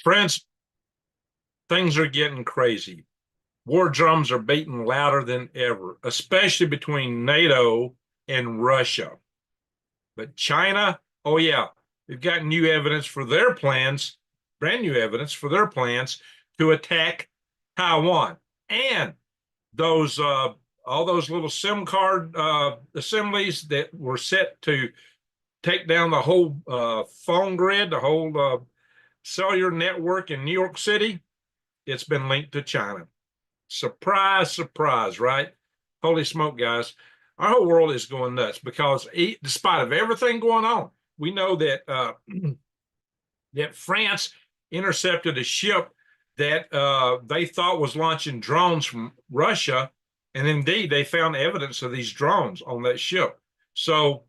Friends, things are getting crazy. War drums are beating louder than ever, especially between NATO and Russia. But China, oh yeah, they've got new evidence for their plans, brand new evidence for their plans to attack Taiwan. And those all those little SIM card assemblies that were set to take down the whole phone grid, the whole cellular network in New York City, it's been linked to China. Surprise, surprise, right? Holy smoke, guys. Our whole world is going nuts because despite of everything going on, we know that that France intercepted a ship that they thought was launching drones from Russia, and indeed they found evidence of these drones on that ship. So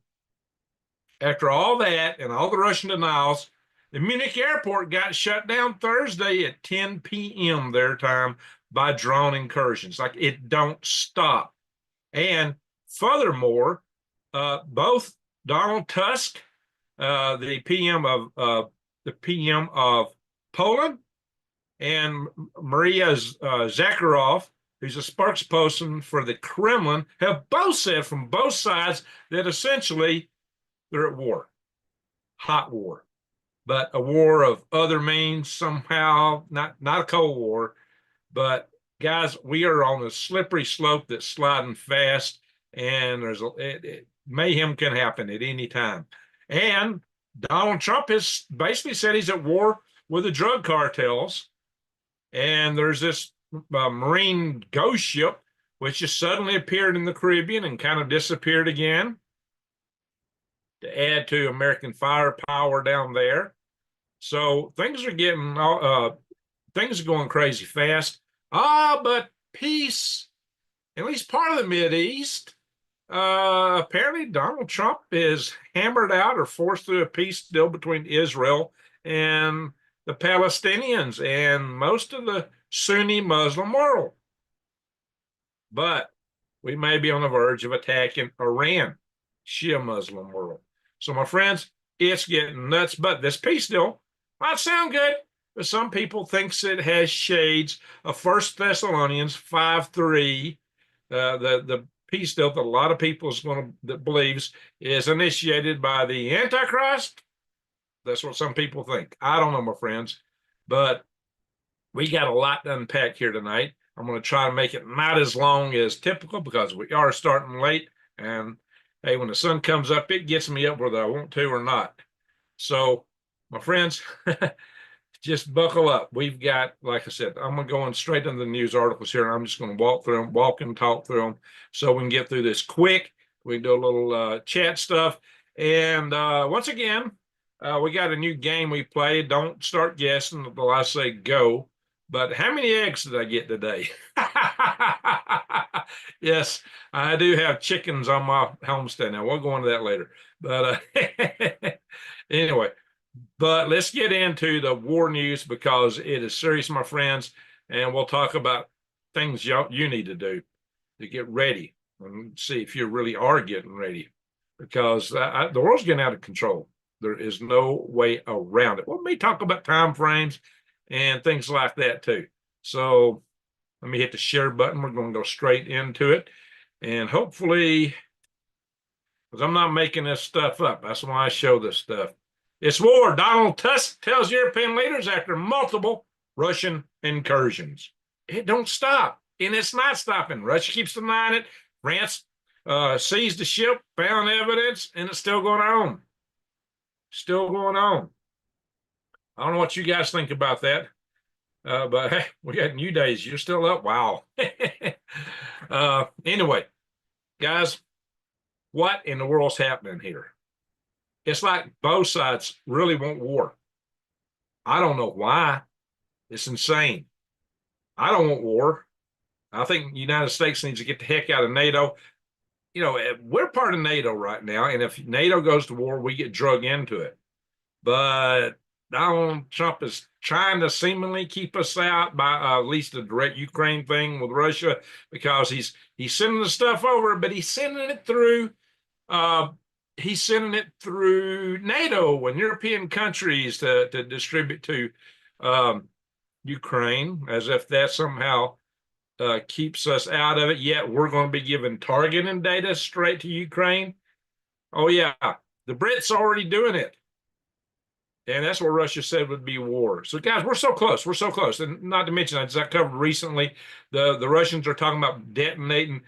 after all that and all the Russian denials, the Munich airport got shut down Thursday at 10 p.m. their time by drone incursions. Like it don't stop. And furthermore, both Donald Tusk, the PM of Poland, and Maria Zakharov, who's a spokesperson for the Kremlin, have both said from both sides that essentially they're at war, hot war, but a war of other means somehow, not a Cold War, but guys, we are on a slippery slope that's sliding fast, and mayhem can happen at any time. And Donald Trump has basically said he's at war with the drug cartels, and there's this Marine ghost ship which just suddenly appeared in the Caribbean and kind of disappeared again to add to American firepower down there. So things are things are going crazy fast. But peace, at least part of the Mideast, apparently Donald Trump is hammered out or forced through a peace deal between Israel and the Palestinians and most of the Sunni Muslim world. But we may be on the verge of attacking Iran, Shia Muslim world. So, my friends, it's getting nuts. But this peace deal might sound good, but some people thinks it has shades of First Thessalonians 5:3, the peace deal that a lot of people is going to that believes is initiated by the Antichrist. That's what some people think. I don't know, my friends, but we got a lot to unpack here tonight. I'm going to try to make it not as long as typical because we are starting late. And hey, when the sun comes up, it gets me up whether I want to or not. So, my friends, just buckle up. We've got, like I said, I'm going to go on straight into the news articles here. And I'm just going to walk through them, walk and talk through them so we can get through this quick. We can do a little chat stuff. And once again, we got a new game we played. Don't start guessing until I say go. But how many eggs did I get today? Yes, I do have chickens on my homestead now. We'll go into that later. But anyway, but let's get into the war news because it is serious, my friends. And we'll talk about things you need to do to get ready and see if you really are getting ready because the world's getting out of control. There is no way around it. Well, we may talk about time frames and things like that too. So let me hit the share button. We're going to go straight into it. And hopefully, because I'm not making this stuff up. That's why I show this stuff. It's war. Donald Tusk tells European leaders after multiple Russian incursions. It don't stop. And it's not stopping. Russia keeps denying it. France seized the ship, found evidence, and it's still going on. Still going on. I don't know what you guys think about that. But hey, we got new days. You're still up. Wow. Anyway, guys, what in the world's happening here? It's like both sides really want war. I don't know why. It's insane. I don't want war. I think the United States needs to get the heck out of NATO. You know, we're part of NATO right now, and if NATO goes to war, we get drug into it. But Donald Trump is trying to seemingly keep us out by at least the direct Ukraine thing with Russia because he's sending the stuff over, but he's sending it through NATO and European countries to distribute to Ukraine, as if that somehow keeps us out of it. Yet we're going to be giving targeting data straight to Ukraine. Oh, yeah, the Brits are already doing it. And that's what Russia said would be war. So, guys, we're so close. We're so close. And not to mention, as I covered recently, the Russians are talking about detonating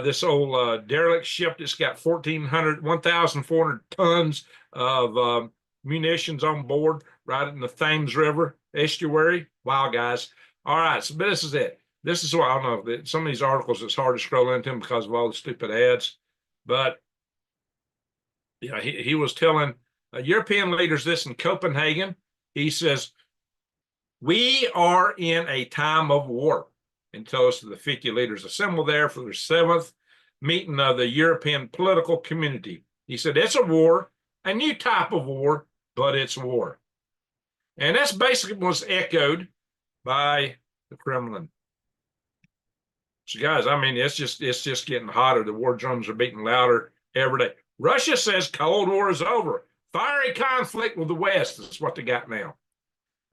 this old derelict ship that's got 1,400 tons of munitions on board right in the Thames River estuary. Wow, guys. All right, so this is it. This is what I don't know. Some of these articles, it's hard to scroll into them because of all the stupid ads. But, you know, he was telling European leaders this in Copenhagen. He says, we are in a time of war. And tells the 50 leaders assembled there for their 7th meeting of the European political community. He said, it's a war, a new type of war, but it's war. And that's basically what's echoed by the Kremlin. So, guys, I mean, it's just getting hotter. The war drums are beating louder every day. Russia says Cold War is over. Fiery conflict with the West is what they got now.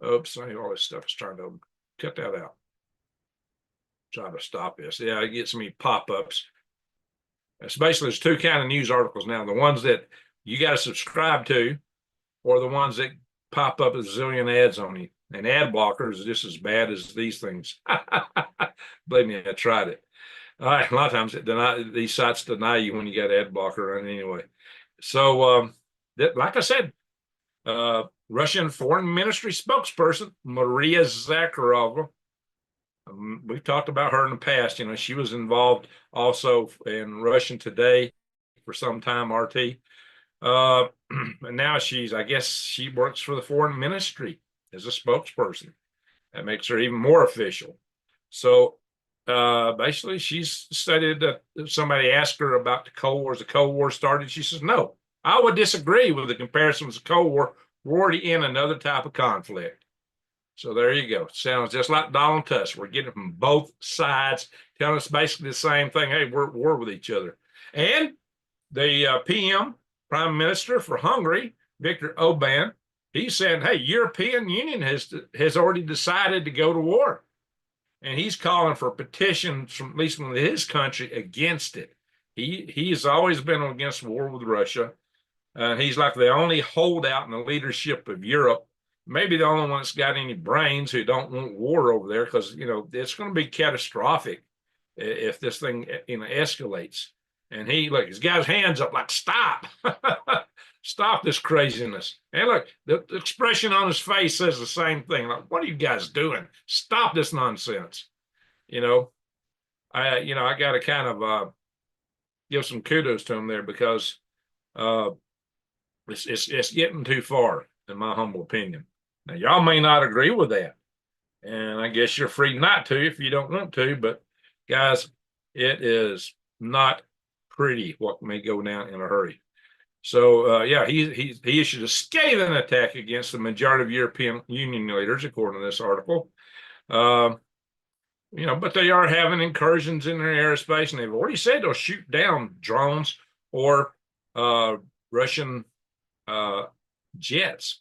Oops, all this stuff is trying to cut that out. Try to stop this. Yeah, it gets me pop-ups. It's basically there's two kind of news articles now. The ones that you got to subscribe to, or the ones that pop up a zillion ads on you. And ad blockers are just as bad as these things. Believe me, I tried it. All right, a lot of times these sites deny you when you got ad blocker on anyway. So, like I said, Russian Foreign Ministry spokesperson Maria Zakharova. We've talked about her in the past. You know, she was involved also in Russian Today for some time, RT. And now I guess she works for the Foreign Ministry as a spokesperson. That makes her even more official. So basically, she's stated that somebody asked her about the Cold War. As the Cold War started, she says, no, I would disagree with the comparison with the Cold War. We're already in another type of conflict. So there you go. Sounds just like Donald Tusk. We're getting it from both sides, telling us basically the same thing. Hey, we're at war with each other. And the PM, Prime Minister for Hungary, Viktor Orbán, he's saying, hey, European Union has already decided to go to war. And he's calling for petitions from at least from his country against it. He has always been against war with Russia. He's like the only holdout in the leadership of Europe, maybe the only one that's got any brains who don't want war over there, because, you know, it's going to be catastrophic if this thing, you know, escalates. And he's got his hands up like, stop, stop this craziness. And look, the expression on his face says the same thing. Like, what are you guys doing? Stop this nonsense. You know, I got to kind of give some kudos to him there, because it's getting too far, in my humble opinion. Now, y'all may not agree with that, and I guess you're free not to if you don't want to. But guys, it is not pretty what may go down in a hurry. So yeah, he issued a scathing attack against the majority of European Union leaders, according to this article. You know, but they are having incursions in their airspace, and they've already said they'll shoot down drones or Russian jets.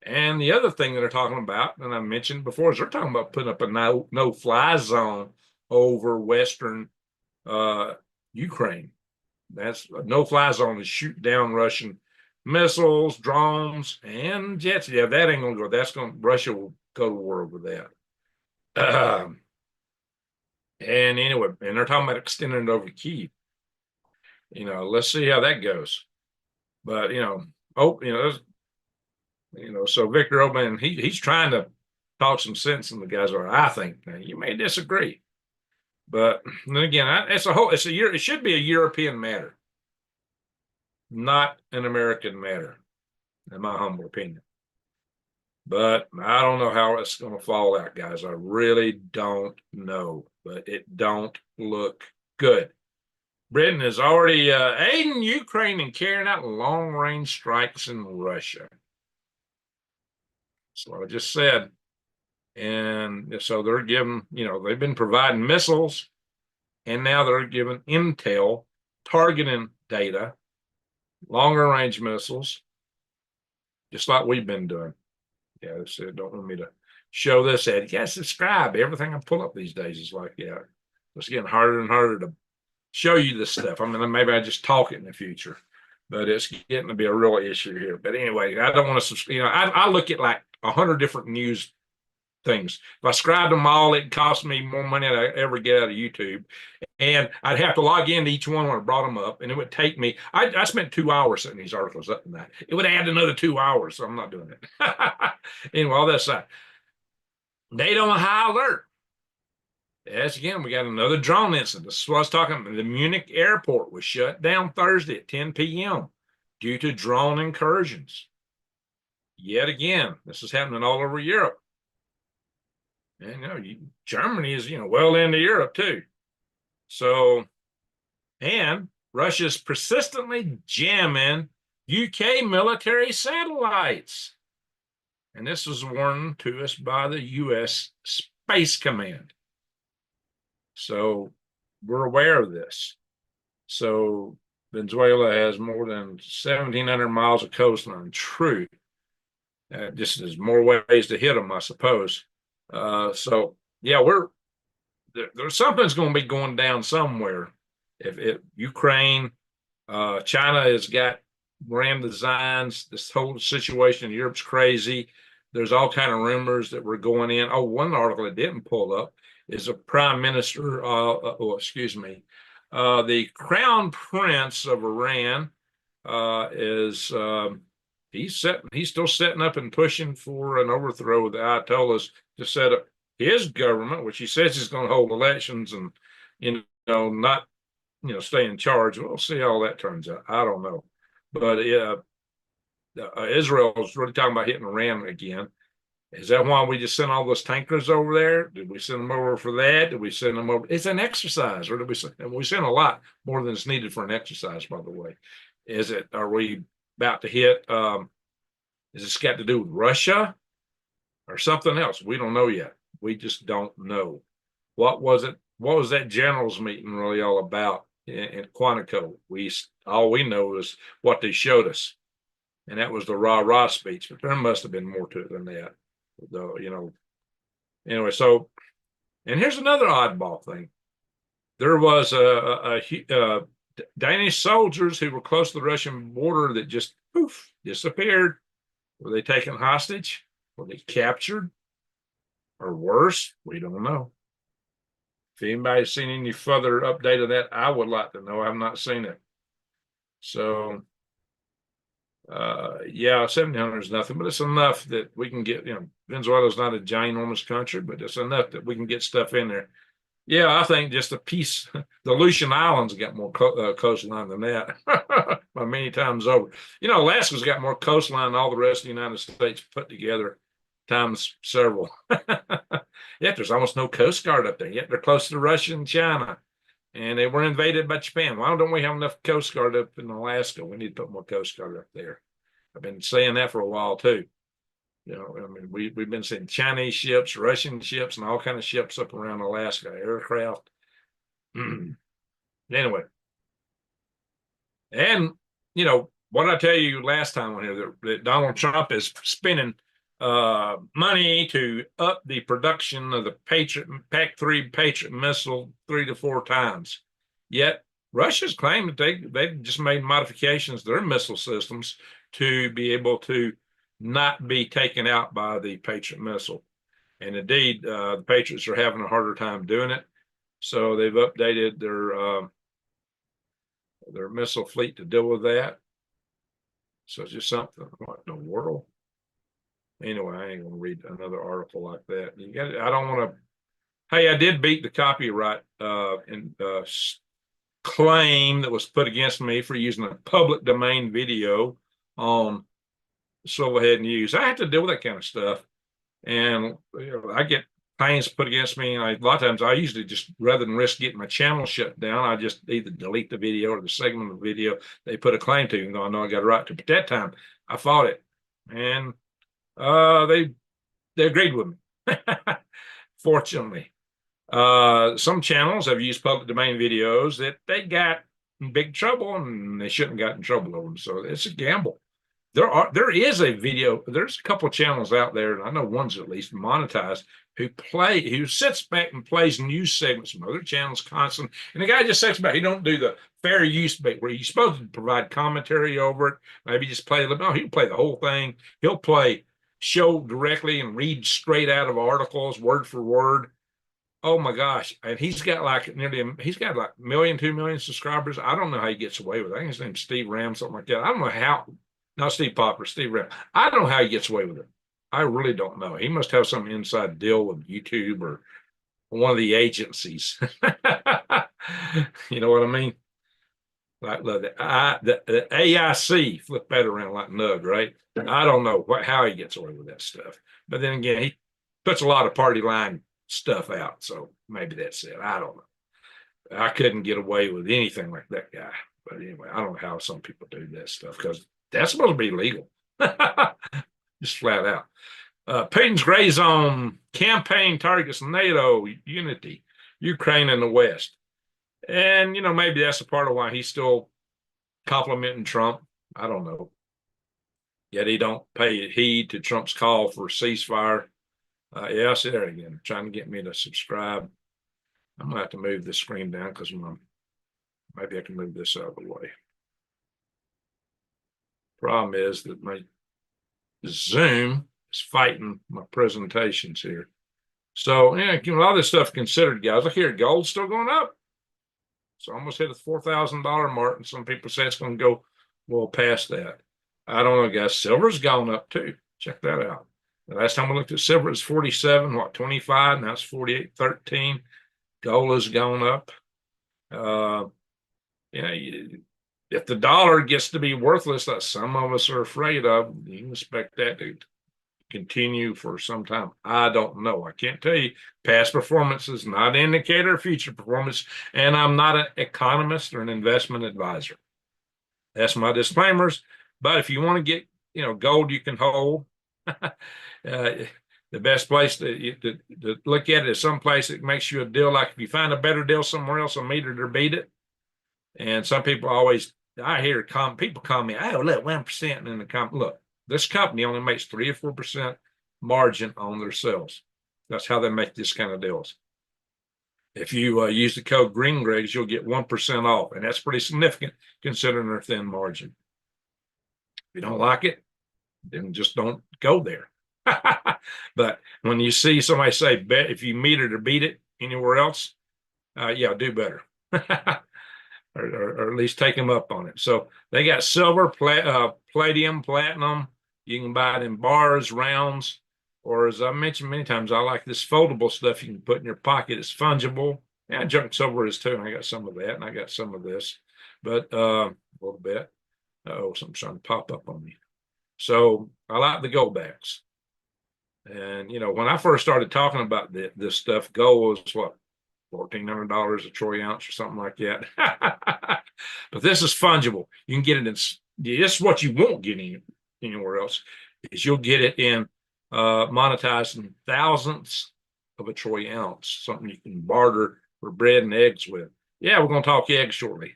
And the other thing that they're talking about, and I mentioned before, is they're talking about putting up a no-fly zone over Western Ukraine. That's a no-fly zone to shoot down Russian missiles, drones, and jets. Yeah, that ain't gonna go. Russia will go to war over that. And anyway, and they're talking about extending it over Kyiv. You know, let's see how that goes. But so Viktor Orbán, he's trying to talk some sense in the guys. Or I think now, you may disagree, but then again, it should be a European matter, not an American matter, in my humble opinion. But I don't know how it's going to fall out, guys. I really don't know, but it don't look good. Britain is already aiding Ukraine in carrying out long-range strikes in Russia. So I just said. And so they're giving, they've been providing missiles, and now they're giving intel, targeting data, longer range missiles, just like we've been doing. Yeah, they said don't want me to show this ad. Yeah, subscribe. Everything I pull up these days is like, yeah, it's getting harder and harder to show you this stuff. I mean, maybe I just talk it in the future, but it's getting to be a real issue here. But anyway, I don't want to, I look at like 100 different news things. If I subscribed them all, it cost me more money than I ever get out of YouTube. And I'd have to log into each one when I brought them up. And it would take me, I spent 2 hours setting these articles up and that. It would add another 2 hours. So I'm not doing it. Anyway, all that aside, NATO on high alert. Yes, again, we got another drone incident. This is what I was talking about. The Munich airport was shut down Thursday at 10 p.m. due to drone incursions. Yet again, this is happening all over Europe. And Germany is well into Europe too. So, and Russia's persistently jamming UK military satellites. And this was warned to us by the U.S. Space Command. So we're aware of this. So Venezuela has more than 1,700 miles of coastline. True. Just there's more ways to hit them, I suppose. So yeah, there's something's going to be going down somewhere. If Ukraine, China has got grand designs. This whole situation in Europe's crazy. There's all kind of rumors that we're going in. Oh, one article I didn't pull up is a prime minister. The crown prince of Iran is he's still setting up and pushing for an overthrow of the Ayatollahs to set up his government, which he says he's going to hold elections and not stay in charge. We'll see how that turns out. I don't know, but Israel is really talking about hitting Iran again. Is that why we just sent all those tankers over there? Did we send them over for that? Did we send them over? It's an exercise, or did we send? And we sent a lot more than is needed for an exercise, by the way. Are we about to hit? Is this got to do with Russia or something else? We don't know yet. We just don't know. What was it? What was that generals meeting really all about in Quantico? All we know is what they showed us, and that was the rah-rah speech. But there must have been more to it than that. Though, anyway, so, and here's another oddball thing. There was a Danish soldiers who were close to the Russian border that just poof disappeared. Were they taken hostage? Were they captured? Or worse? We don't know. If anybody's seen any further update of that, I would like to know. I've not seen it. So yeah, 1,700 is nothing, but it's enough that we can get, Venezuela's not a ginormous country, but it's enough that we can get stuff in there. Yeah, I think just a piece, the Aleutian Islands got more coastline than that by many times over. Alaska's got more coastline than all the rest of the United States put together times several. Yet there's almost no Coast Guard up there. Yet they're close to Russia and China. And they were invaded by Japan. Why don't we have enough Coast Guard up in Alaska? We need to put more Coast Guard up there. I've been saying that for a while too. We've been seeing Chinese ships, Russian ships, and all kind of ships up around Alaska, aircraft. Anyway, and what did I tell you last time on here that Donald Trump is spending money to up the production of the Patriot PAC-3 Patriot missile 3 to 4 times. Yet Russia's claimed that they've just made modifications to their missile systems to be able to not be taken out by the Patriot missile. And indeed, the Patriots are having a harder time doing it. So they've updated their missile fleet to deal with that. So it's just something. What in the world? Anyway, I ain't gonna read another article like that. I don't want to. Hey, I did beat the copyright claim that was put against me for using a public domain video on Silverhead News. I have to deal with that kind of stuff, and I get claims put against me. And a lot of times, I usually just, rather than risk getting my channel shut down, I just either delete the video or the segment of the video they put a claim to, even though I know I got a right to. But that time, I fought it, and they agreed with me. Fortunately, some channels have used public domain videos that they got in big trouble, and they shouldn't have gotten in trouble over them. So it's a gamble. there is a video. There's a couple of channels out there, and I know one's at least monetized, who sits back and plays news segments from other channels constantly. And the guy just sits back. He don't do the fair use bit where he's supposed to provide commentary over it. Maybe just play a little. No, he'll play the whole thing. He'll play show directly and read straight out of articles, word for word. Oh my gosh. And he's got like he's got like 2 million subscribers. I don't know how he gets away with it. I think his name's Steve Ram, something like that. I don't know how, not Steve Popper, Steve Ram. I don't know how he gets away with it. I really don't know. He must have some inside deal with YouTube or one of the agencies. You know what I mean? Like the AIC, flip that around like Nug, right? I don't know how he gets away with that stuff. But then again, he puts a lot of party line stuff out. So maybe that's it. I don't know. I couldn't get away with anything like that guy. But anyway, I don't know how some people do that stuff because that's supposed to be legal. Just flat out. Putin's gray zone campaign targets NATO unity, Ukraine and the West. And, you know, maybe that's a part of why he's still complimenting Trump. I don't know. Yet he don't pay heed to Trump's call for ceasefire. Yeah, I see there again, trying to get me to subscribe. I'm going to have to move this screen down because maybe I can move this out of the way. Problem is that my Zoom is fighting my presentations here. So, yeah, a lot of this stuff considered, guys. Look here, gold's still going up. It's almost hit a $4,000 mark, and some people say it's going to go well past that. I don't know, guys. Silver's gone up too. Check that out. The last time we looked at silver, it was 47, 25. Now it's 48.13. Gold has gone up. If the dollar gets to be worthless, that some of us are afraid of, you can expect that to continue for some time. I don't know. I can't tell you. Past performance is not an indicator of future performance, and I'm not an economist or an investment advisor. That's my disclaimers. But if you want to get, gold you can hold, the best place to look at it is someplace that makes you a deal. Like if you find a better deal somewhere else, meet it or beat it. And some people I hear people call me, oh, look, 1% in the company. Look, this company only makes 3 or 4% margin on their sales. That's how they make this kind of deals. If you use the code GreenGregs, you'll get 1% off, and that's pretty significant considering their thin margin. If you don't like it, then just don't go there. But when you see somebody say, bet if you meet it or beat it anywhere else, yeah, do better. or at least take them up on it. So they got silver, palladium, platinum. You can buy it in bars, rounds, or as I mentioned many times, I like this foldable stuff you can put in your pocket. It's fungible. Yeah, junk silver is too, and I got some of that, and I got some of this, but a little bit. Oh, something's trying to pop up on me. So I like the gold backs. And, when I first started talking about this stuff, gold was what, $1,400 a troy ounce or something like that. But this is fungible. You can get it in, this is what you won't get anywhere else, is you'll get it in monetized in thousandths of a troy ounce, something you can barter for bread and eggs with. Yeah, we're going to talk eggs shortly.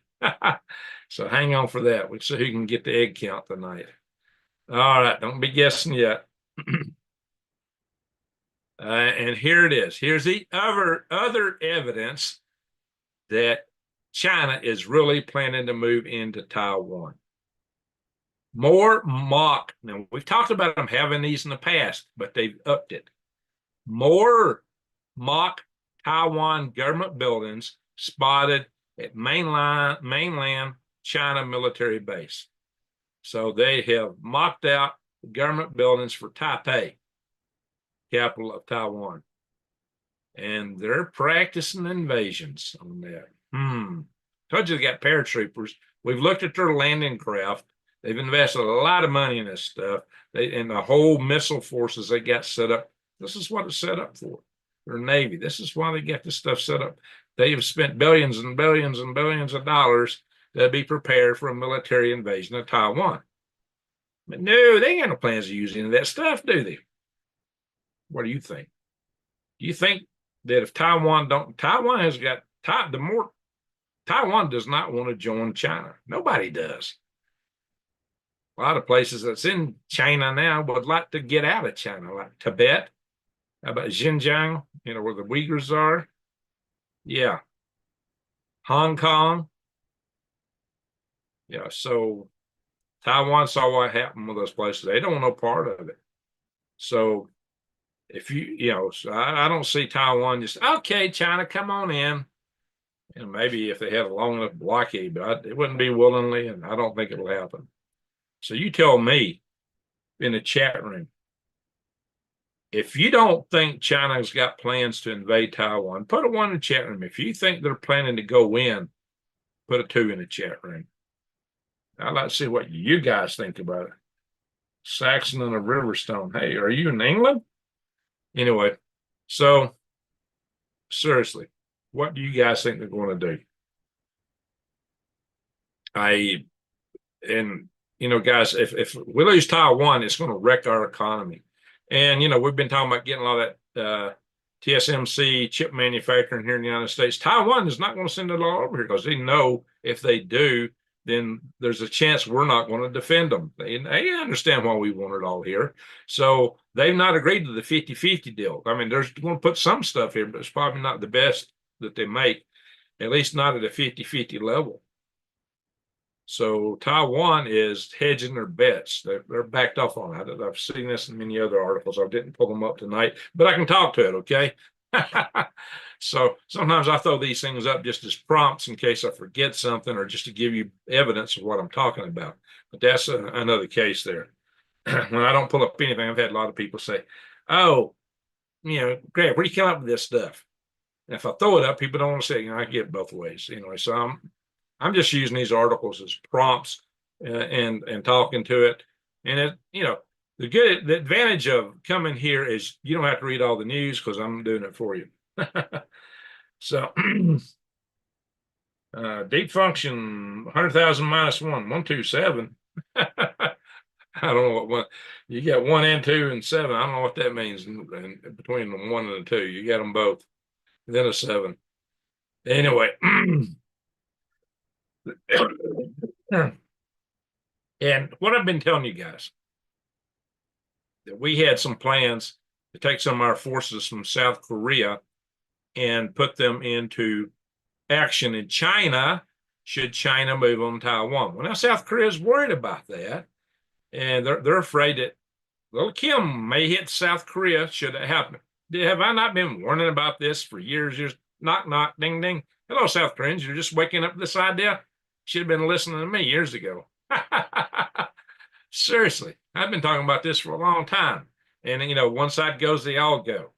So hang on for that. We'll see who can get the egg count tonight. All right, don't be guessing yet. And here it is. Here's the other evidence that China is really planning to move into Taiwan. More mock. Now, we've talked about them having these in the past, but they've upped it. More mock Taiwan government buildings spotted at mainland China military base. So they have mocked out government buildings for Taipei, capital of Taiwan. And they're practicing invasions on that. Told you they got paratroopers. We've looked at their landing craft. They've invested a lot of money in this stuff. And the whole missile forces they got set up. This is what it's set up for. Their Navy. This is why they got this stuff set up. They have spent billions and billions and billions of dollars to be prepared for a military invasion of Taiwan. But no, they ain't got no plans to use any of that stuff, do they? What do you think? Do you think that if Taiwan has got Taiwan does not want to join China. Nobody does. a lot of places that's in China now would like to get out of China, like Tibet. How about Xinjiang, where the Uyghurs are? Yeah. Hong Kong. Yeah. So Taiwan saw what happened with those places. They don't want no part of it. So if so I don't see Taiwan just, okay, China, come on in. And maybe if they had a long enough blockade, but it wouldn't be willingly, and I don't think it'll happen. So you tell me in the chat room, if you don't think China's got plans to invade Taiwan, put a 1 in the chat room. If you think they're planning to go in, put a 2 in the chat room. I'd like to see what you guys think about it. Saxon and a Riverstone. Hey, are you in England? Anyway, so seriously, what do you guys think they're going to do? Guys, if we lose Taiwan, it's going to wreck our economy. And, we've been talking about getting all that TSMC chip manufacturing here in the United States. Taiwan is not going to send it all over here because they know if they do, then there's a chance we're not going to defend them. They understand why we want it all here. So they've not agreed to the 50-50 deal. I mean, they're going to put some stuff here, but it's probably not the best that they make, at least not at a 50-50 level. So Taiwan is hedging their bets. They're backed off on it. I've seen this in many other articles. I didn't pull them up tonight, but I can talk to it, okay? So sometimes I throw these things up just as prompts in case I forget something or just to give you evidence of what I'm talking about. But that's another case there. When I don't pull up anything, I've had a lot of people say, oh, Greg, where do you come up with this stuff? And if I throw it up, people don't want to say, I get it both ways. Anyway, so I'm just using these articles as prompts and talking to it. And the advantage of coming here is you don't have to read all the news because I'm doing it for you. So deep function 100,000 minus 127. I don't know what one. You got 1 and 2 and 7. I don't know what that means. And between the 1 and the 2, you got them both. And then a 7. Anyway. And what I've been telling you guys, that we had some plans to take some of our forces from South Korea and put them into action in China, should China move on Taiwan. Well, now South Korea is worried about that, and they're afraid that little Kim may hit South Korea should it happen. Have I not been warning about this for years? Knock, knock, ding, ding. Hello, South Koreans. You're just waking up to this idea? Should have been listening to me years ago. Seriously, I've been talking about this for a long time. And, one side goes, they all go.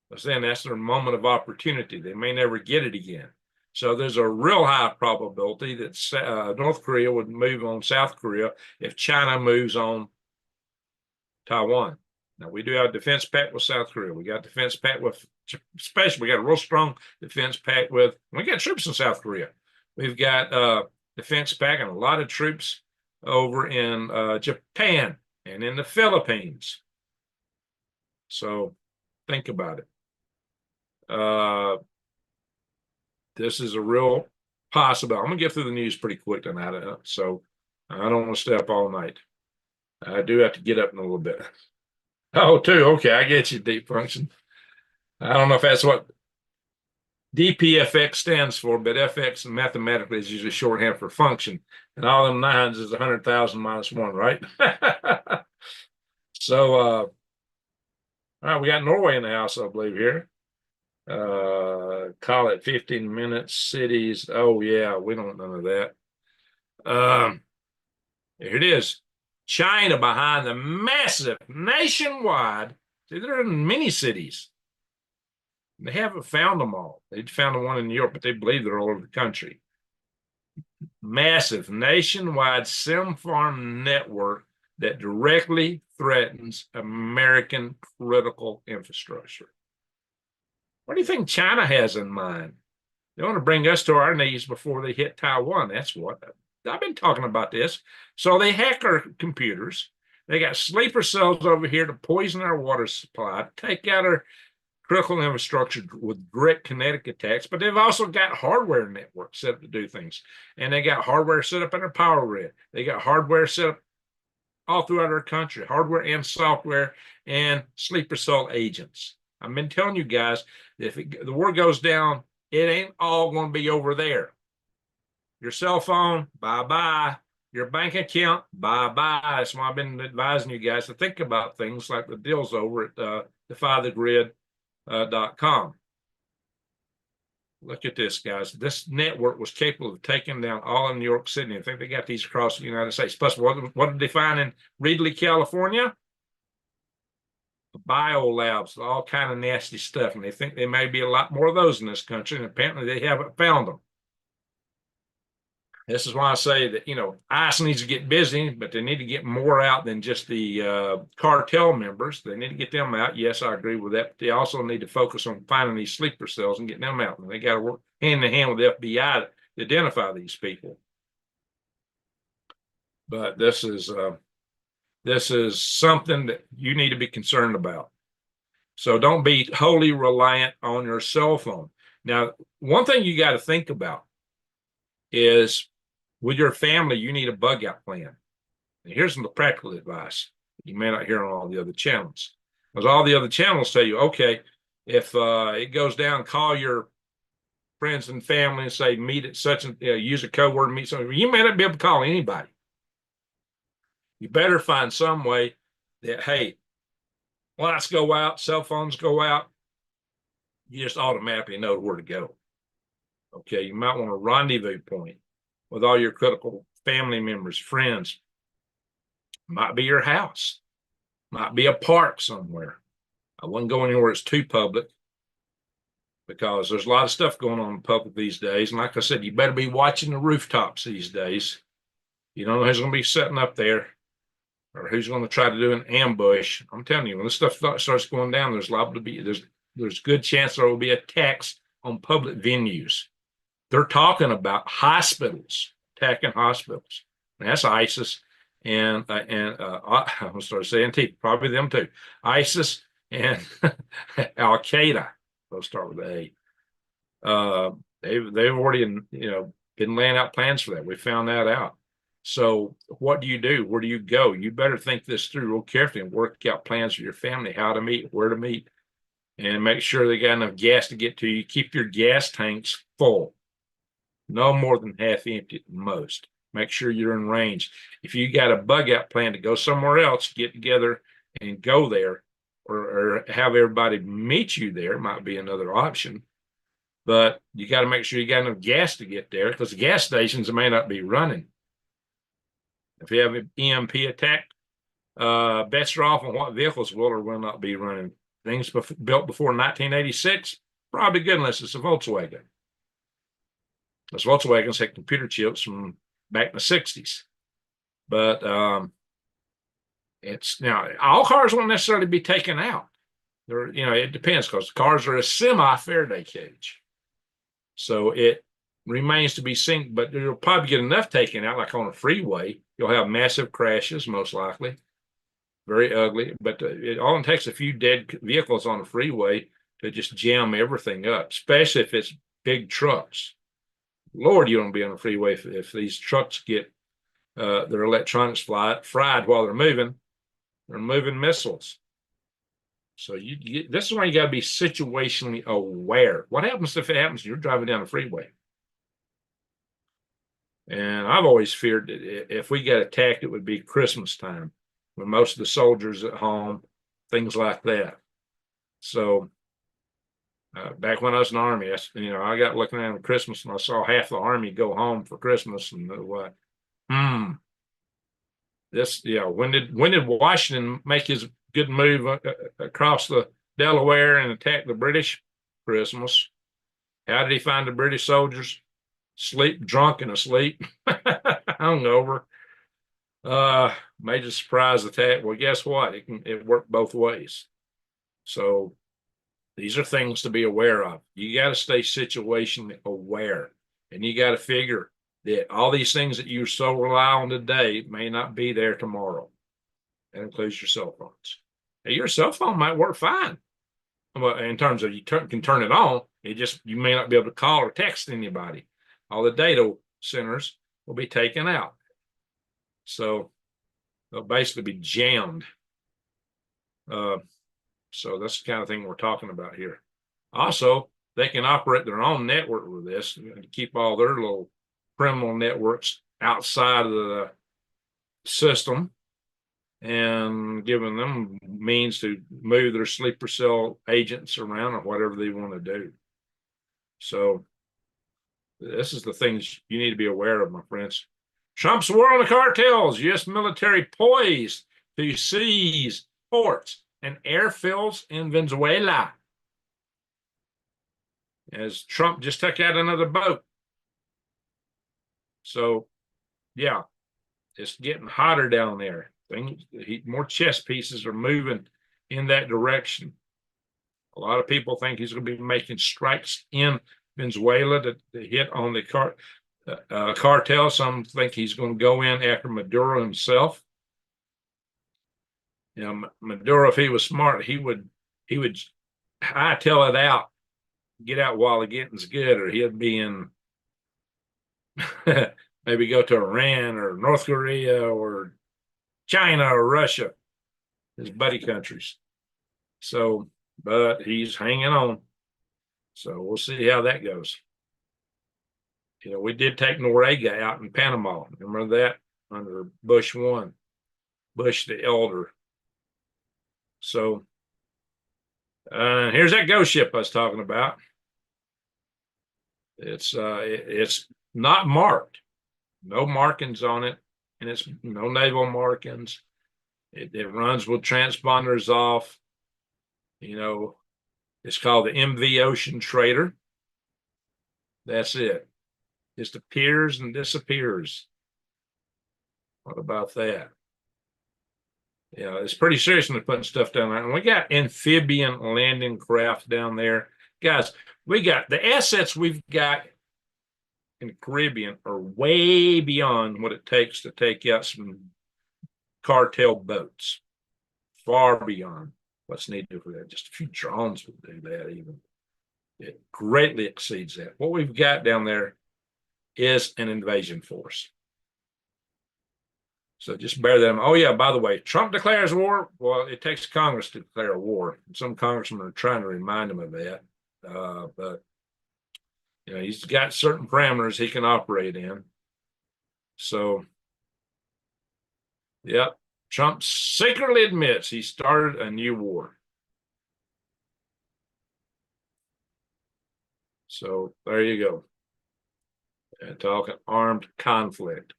But then that's their moment of opportunity. They may never get it again. So there's a real high probability that North Korea would move on South Korea if China moves on Taiwan. Now, we do have a defense pact with South Korea. We got a defense pact with, especially, we got a real strong defense pact with, we got troops in South Korea. We've got defense pact and a lot of troops over in Japan and in the Philippines. So think about it. This is a real possibility. I'm going to get through the news pretty quick tonight, so I don't want to stay up all night. I do have to get up in a little bit. Oh, 2. Okay, I get you, deep function. I don't know if that's what DPFX stands for, but FX mathematically is usually shorthand for function. And all them 9s is 100,000 minus 1, right? So, all right, we got Norway in the house, I believe, here. Call it 15 minutes, cities. Oh, yeah, we don't know none of that. Here it is. China behind the massive nationwide. See, they're in many cities. They haven't found them all. They found the one in New York, but they believe they're all over the country. Massive nationwide sim farm network that directly threatens American critical infrastructure. What do you think China has in mind? They want to bring us to our knees before they hit Taiwan. That's what I've been talking about this. So they hack our computers. They got sleeper cells over here to poison our water supply, take out our critical infrastructure with direct kinetic attacks, but they've also got hardware networks set up to do things. And they got hardware set up in their power grid. They got hardware set up all throughout our country, hardware and software, and sleeper cell agents. I've been telling you guys, if the war goes down, it ain't all going to be over there. Your cell phone, bye-bye. Your bank account, bye-bye. That's why I've been advising you guys to think about things like the deals over at defythegrid.com. Look at this, guys. This network was capable of taking down all of New York City. I think they got these across the United States. Plus, what did they find in Reedley, California? Biolabs, all kind of nasty stuff. And they think there may be a lot more of those in this country. And apparently they haven't found them. This is why I say that, ICE needs to get busy, but they need to get more out than just the cartel members. They need to get them out. Yes, I agree with that. But they also need to focus on finding these sleeper cells and getting them out. And they got to work hand in hand with the FBI to identify these people. But this is something that you need to be concerned about. So don't be wholly reliant on your cell phone. Now, one thing you got to think about is, with your family, you need a bug out plan. And here's some practical advice you may not hear on all the other channels. Because all the other channels tell you, okay, if it goes down, call your friends and family and say, meet at such and use a code word, meet somebody. You may not be able to call anybody. You better find some way that, hey, lights go out, cell phones go out. You just automatically know where to go. Okay, you might want a rendezvous point with all your critical family members, friends. Might be your house, might be a park somewhere. I wouldn't go anywhere it's too public, because there's a lot of stuff going on in public these days. And like I said, you better be watching the rooftops these days. You don't know who's going to be sitting up there or who's going to try to do an ambush. I'm telling you, when this stuff starts going down, there's liable to be, there's good chance there will be attacks on public venues. They're talking about hospitals, attacking hospitals. And that's ISIS and I'm starting to say Antifa, probably them too. ISIS and Al Qaeda. They'll start with A. They've already been laying out plans for that. We found that out. So what do you do? Where do you go? You better think this through real carefully and work out plans for your family, how to meet, where to meet, and make sure they got enough gas to get to you. Keep your gas tanks full. No more than half empty at most. Make sure you're in range. If you got a bug out plan to go somewhere else, get together and go there, or have everybody meet you there, might be another option. But you got to make sure you got enough gas to get there, because the gas stations may not be running. If you have an EMP attack, bets are off on what vehicles will or will not be running. Things built before 1986, probably good unless it's a Volkswagen. Those Volkswagens had computer chips from back in the 60s. But it's now, all cars won't necessarily be taken out. It depends, because cars are a semi-Faraday cage. So it remains to be seen, but you'll probably get enough taken out, like on a freeway. You'll have massive crashes, most likely. Very ugly. But it only takes a few dead vehicles on a freeway to just jam everything up, especially if it's big trucks. Lord, you don't be on the freeway if these trucks get their electronics fried while they're moving. They're moving missiles. So this is why you got to be situationally aware. What happens if it happens? You're driving down the freeway. And I've always feared that if we got attacked, it would be Christmas time, when most of the soldiers at home, things like that. So back when I was in the Army, I got looking around at Christmas and I saw half the Army go home for Christmas, and what? When did Washington make his good move across the Delaware and attack the British? Christmas. How did he find the British soldiers? Drunk and asleep, hungover. Major surprise attack. Well, guess what? It worked both ways. So these are things to be aware of. You got to stay situationally aware, and you got to figure that all these things that you so rely on today may not be there tomorrow. That includes your cell phones. Now, your cell phone might work fine. Well, in terms of can turn it on, you may not be able to call or text anybody. All the data centers will be taken out. So They'll basically be jammed. So that's the kind of thing we're talking about here. Also, they can operate their own network with this and keep all their little criminal networks outside of the system and giving them means to move their sleeper cell agents around or whatever they want to do. So this is the things you need to be aware of, my friends. Trump's war on the cartels, U.S. military poised to seize ports and airfields in Venezuela. As Trump just took out another boat. So, yeah, it's getting hotter down there. More chess pieces are moving in that direction. A lot of people think he's going to be making strikes in Venezuela to hit on the cartel. Some think he's going to go in after Maduro himself. You know, Maduro, if he was smart, he would hightail it out, get out while the getting's good, or he'd be in maybe go to Iran or North Korea or China or Russia, his buddy countries. So, but he's hanging on. So we'll see how that goes. You know, we did take Noriega out in Panama. Remember that under Bush 1, Bush the Elder. So here's that ghost ship I was talking about. It's not marked, no markings on it, and it's no naval markings. It runs with transponders off. You know, it's called the MV Ocean Trader. That's it. Just appears and disappears. What about that? Yeah, it's pretty serious when they're putting stuff down there. And we got amphibian landing craft down there. Guys, we got the assets we've got in the Caribbean are way beyond what it takes to take out some cartel boats. Far beyond what's needed for that. Just a few drones would do that even. It greatly exceeds that. What we've got down there is an invasion force. So just bear that in mind. Oh, yeah, by the way, Trump declares war. Well, it takes Congress to declare a war. Some congressmen are trying to remind him of that. But, you know, he's got certain parameters he can operate in. So, yeah, Trump secretly admits he started a new war. So there you go. And talking armed conflict.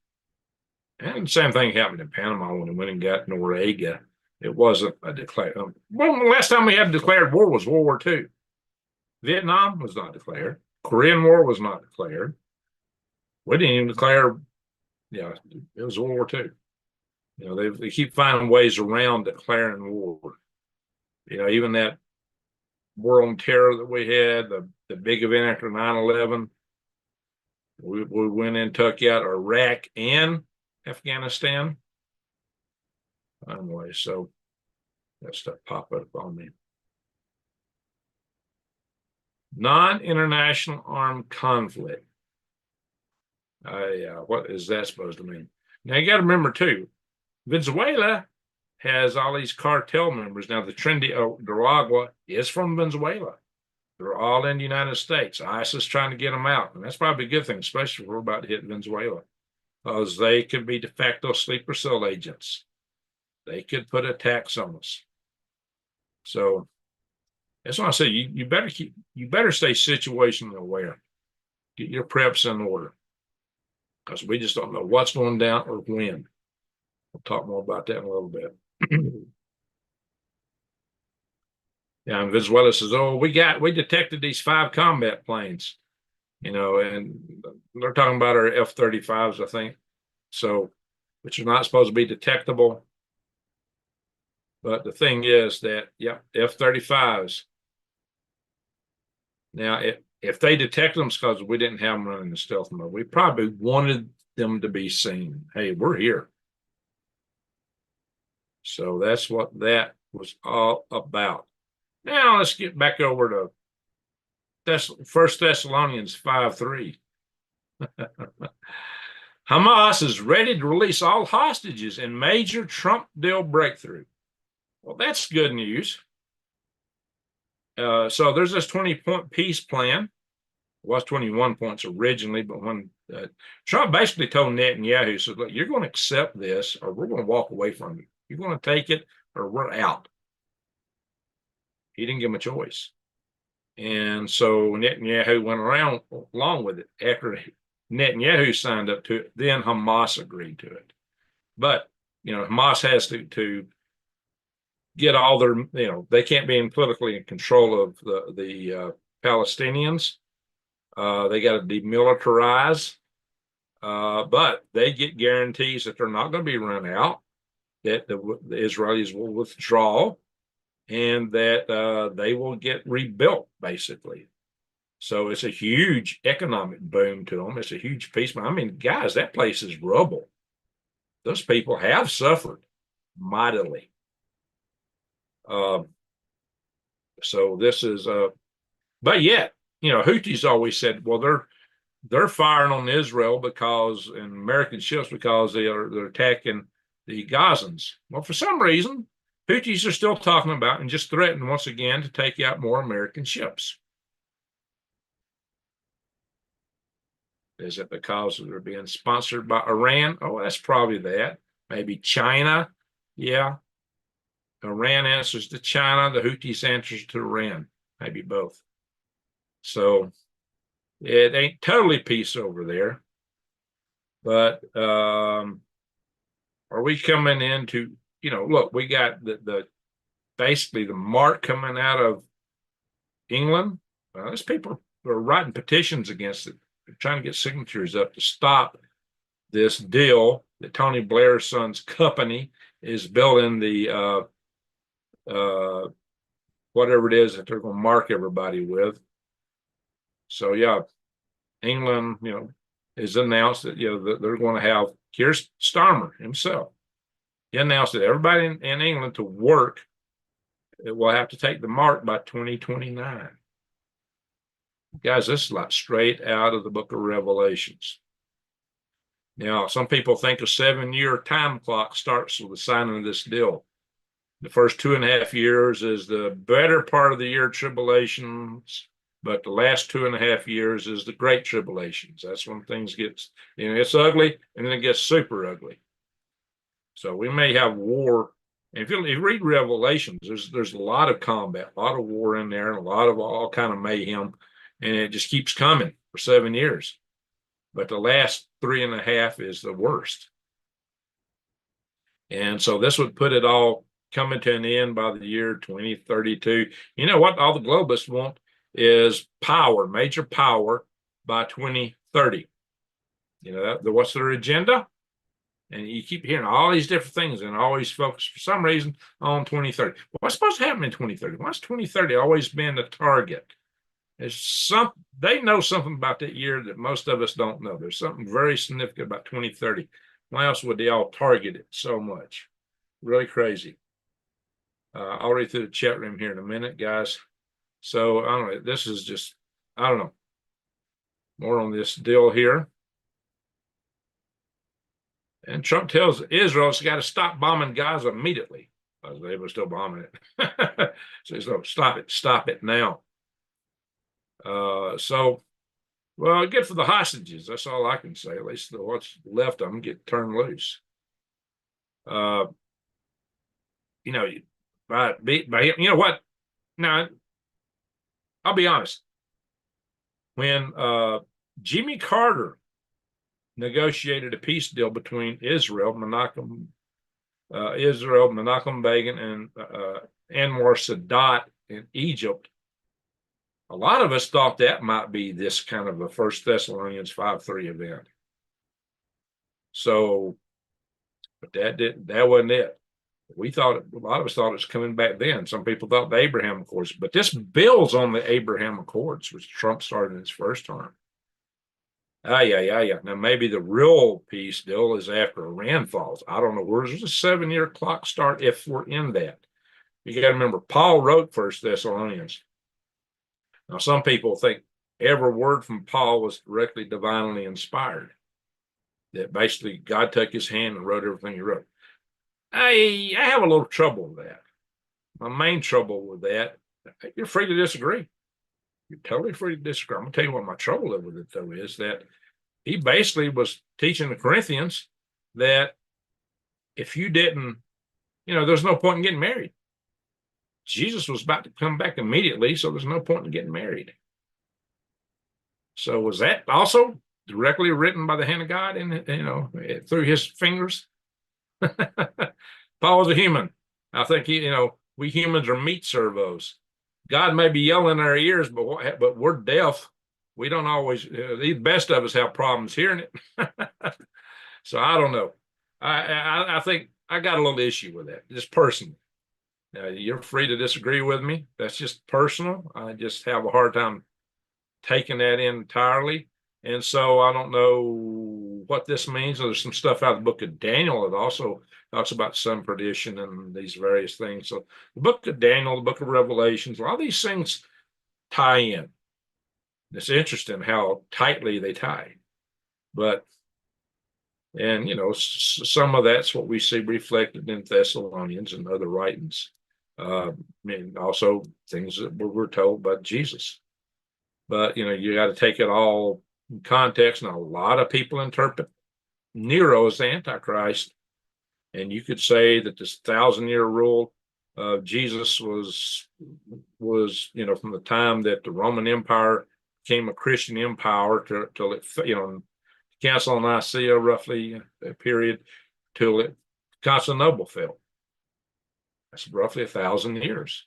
And the same thing happened in Panama when they went and got Noriega. It wasn't a declared. Well, the last time we had declared war was World War II. Vietnam was not declared. Korean War was not declared. We didn't even declare. Yeah, it was World War II. You know, they keep finding ways around declaring war. You know, even that war on terror that we had, the big event after 9/11, we went in and took out Iraq and Afghanistan. Anyway, so that stuff popped up on me. Non-international armed conflict. What is that supposed to mean? Now you got to remember too, Venezuela has all these cartel members. Now the Trinidad is from Venezuela. They're all in the United States. ISIS trying to get them out, and that's probably a good thing, especially if we're about to hit Venezuela, because they could be de facto sleeper cell agents. They could put a tax on us. So that's why I say you better stay situationally aware. Get your preps in order, because we just don't know what's going down or when. We'll talk more about that in a little bit. Yeah, and Venezuela says, "Oh, we detected these 5 combat planes, you know, and they're talking about our F-35s, I think, so which are not supposed to be detectable. But the thing is that, yeah, F-35s. Now, if they detect them, it's because we didn't have them running in stealth mode. We probably wanted them to be seen. Hey, we're here. So that's what that was all about. Now let's get back over to 1 Thessalonians 5:3. Hamas is ready to release all hostages in major Trump deal breakthrough. Well, that's good news. So there's this 20-point peace plan. It was 21 points originally, but when Trump basically told Netanyahu, said, look, you're going to accept this or we're going to walk away from you. You're going to take it or we're out. He didn't give him a choice. And so Netanyahu went along with it. After Netanyahu signed up to it, then Hamas agreed to it. But, Hamas has to get all their, they can't be politically in control of the Palestinians. They got to demilitarize, but they get guarantees that they're not going to be run out, that the Israelis will withdraw, and that they will get rebuilt, basically. So it's a huge economic boom to them. It's a huge peace. I mean, guys, that place is rubble. Those people have suffered mightily. So this is, but yet, Houthis always said, well, they're firing on Israel and American ships because they're attacking the Gazans. Well, for some reason, Houthis are still talking about and just threatening once again to take out more American ships. Is it because they're being sponsored by Iran? Oh, that's probably that. Maybe China. Yeah. Iran answers to China. The Houthis answers to Iran. Maybe both. So it ain't totally peace over there. But are we coming into, look, we got basically the mark coming out of England. There's people who are writing petitions against it. They're trying to get signatures up to stop this deal that Tony Blair's son's company is building the whatever it is that they're going to mark everybody with. So yeah, England, has announced that that they're going to have Keir Starmer himself. He announced that everybody in England to work will have to take the mark by 2029. Guys, this is like straight out of the book of Revelations. Now, some people think a 7-year time clock starts with the signing of this deal. The first 2.5 years is the better part of the year tribulations, but the last 2.5 years is the great tribulations. That's when things get, it's ugly, and then it gets super ugly. So we may have war. And if you read Revelations, there's a lot of combat, a lot of war in there, and a lot of all kind of mayhem, and it just keeps coming for 7 years. But the last 3.5 is the worst. And so this would put it all coming to an end by the year 2032. You know what all the globalists want is power, major power by 2030. What's their agenda? And you keep hearing all these different things and always focus for some reason on 2030. What's supposed to happen in 2030? Why's 2030 always been the target? They know something about that year that most of us don't know. There's something very significant about 2030. Why else would they all target it so much? Really crazy. I'll read through the chat room here in a minute, guys. So I don't know. This is just, I don't know. More on this deal here. And Trump tells Israel it's got to stop bombing Gaza immediately. They were still bombing it. So stop it now. Well, good for the hostages. That's all I can say. At least what's left of them get turned loose. You know what? Now, I'll be honest. When Jimmy Carter negotiated a peace deal between Israel, Menachem Begin, and Anwar Sadat in Egypt, a lot of us thought that might be this kind of a 1 Thessalonians 5:3 event. So, but that wasn't it. A lot of us thought it was coming back then. Some people thought the Abraham Accords, but this builds on the Abraham Accords, which Trump started in his first term. Yeah. Now, maybe the real peace deal is after Iran falls. I don't know. Where's the 7-year clock start if we're in that? You got to remember, Paul wrote 1 Thessalonians. Now, some people think every word from Paul was directly divinely inspired. that basically God took his hand and wrote everything he wrote. I have a little trouble with that. My main trouble with that, you're free to disagree. You're totally free to disagree. I'm going to tell you what my trouble with it, though, is that he basically was teaching the Corinthians that if you didn't, there's no point in getting married. Jesus was about to come back immediately, so there's no point in getting married. So was that also directly written by the hand of God and through his fingers? Paul was a human. I think we humans are meat servos. God may be yelling in our ears, but we're deaf. We don't always. The best of us have problems hearing it. So I don't know. I think I got a little issue with that, just personally. You're free to disagree with me. That's just personal. I just have a hard time taking that in entirely. And so I don't know what this means. There's some stuff out of the book of Daniel that also talks about sun perdition and these various things. So the book of Daniel, the book of Revelations, a lot of these things tie in. It's interesting how tightly they tie. And some of that's what we see reflected in Thessalonians and other writings. Also things that we're told about Jesus. But you got to take it all in context, and a lot of people interpret Nero as the Antichrist. And you could say that this 1,000-year rule of Jesus was from the time that the Roman Empire became a Christian empire till it Council of Nicaea, roughly a period till Constantinople fell. That's roughly 1,000 years.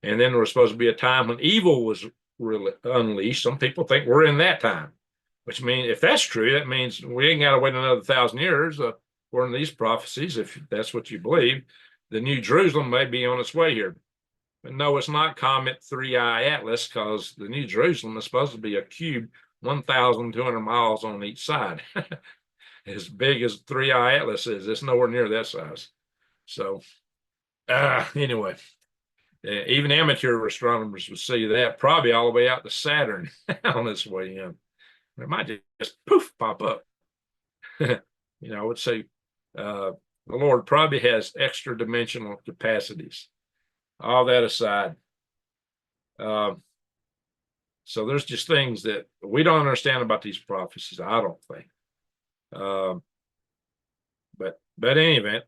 And then there was supposed to be a time when evil was really unleashed. Some people think we're in that time, which means if that's true, that means we ain't got to wait another 1,000 years. According to these prophecies, if that's what you believe, the New Jerusalem may be on its way here. But no, it's not Comet 3I Atlas, because the New Jerusalem is supposed to be a cube 1,200 miles on each side. As big as 3I Atlas is. It's nowhere near that size. So anyway, even amateur astronomers would see that probably all the way out to Saturn on its way in. It might just poof pop up. I would say the Lord probably has extra dimensional capacities. All that aside, so there's just things that we don't understand about these prophecies, I don't think. But in any event,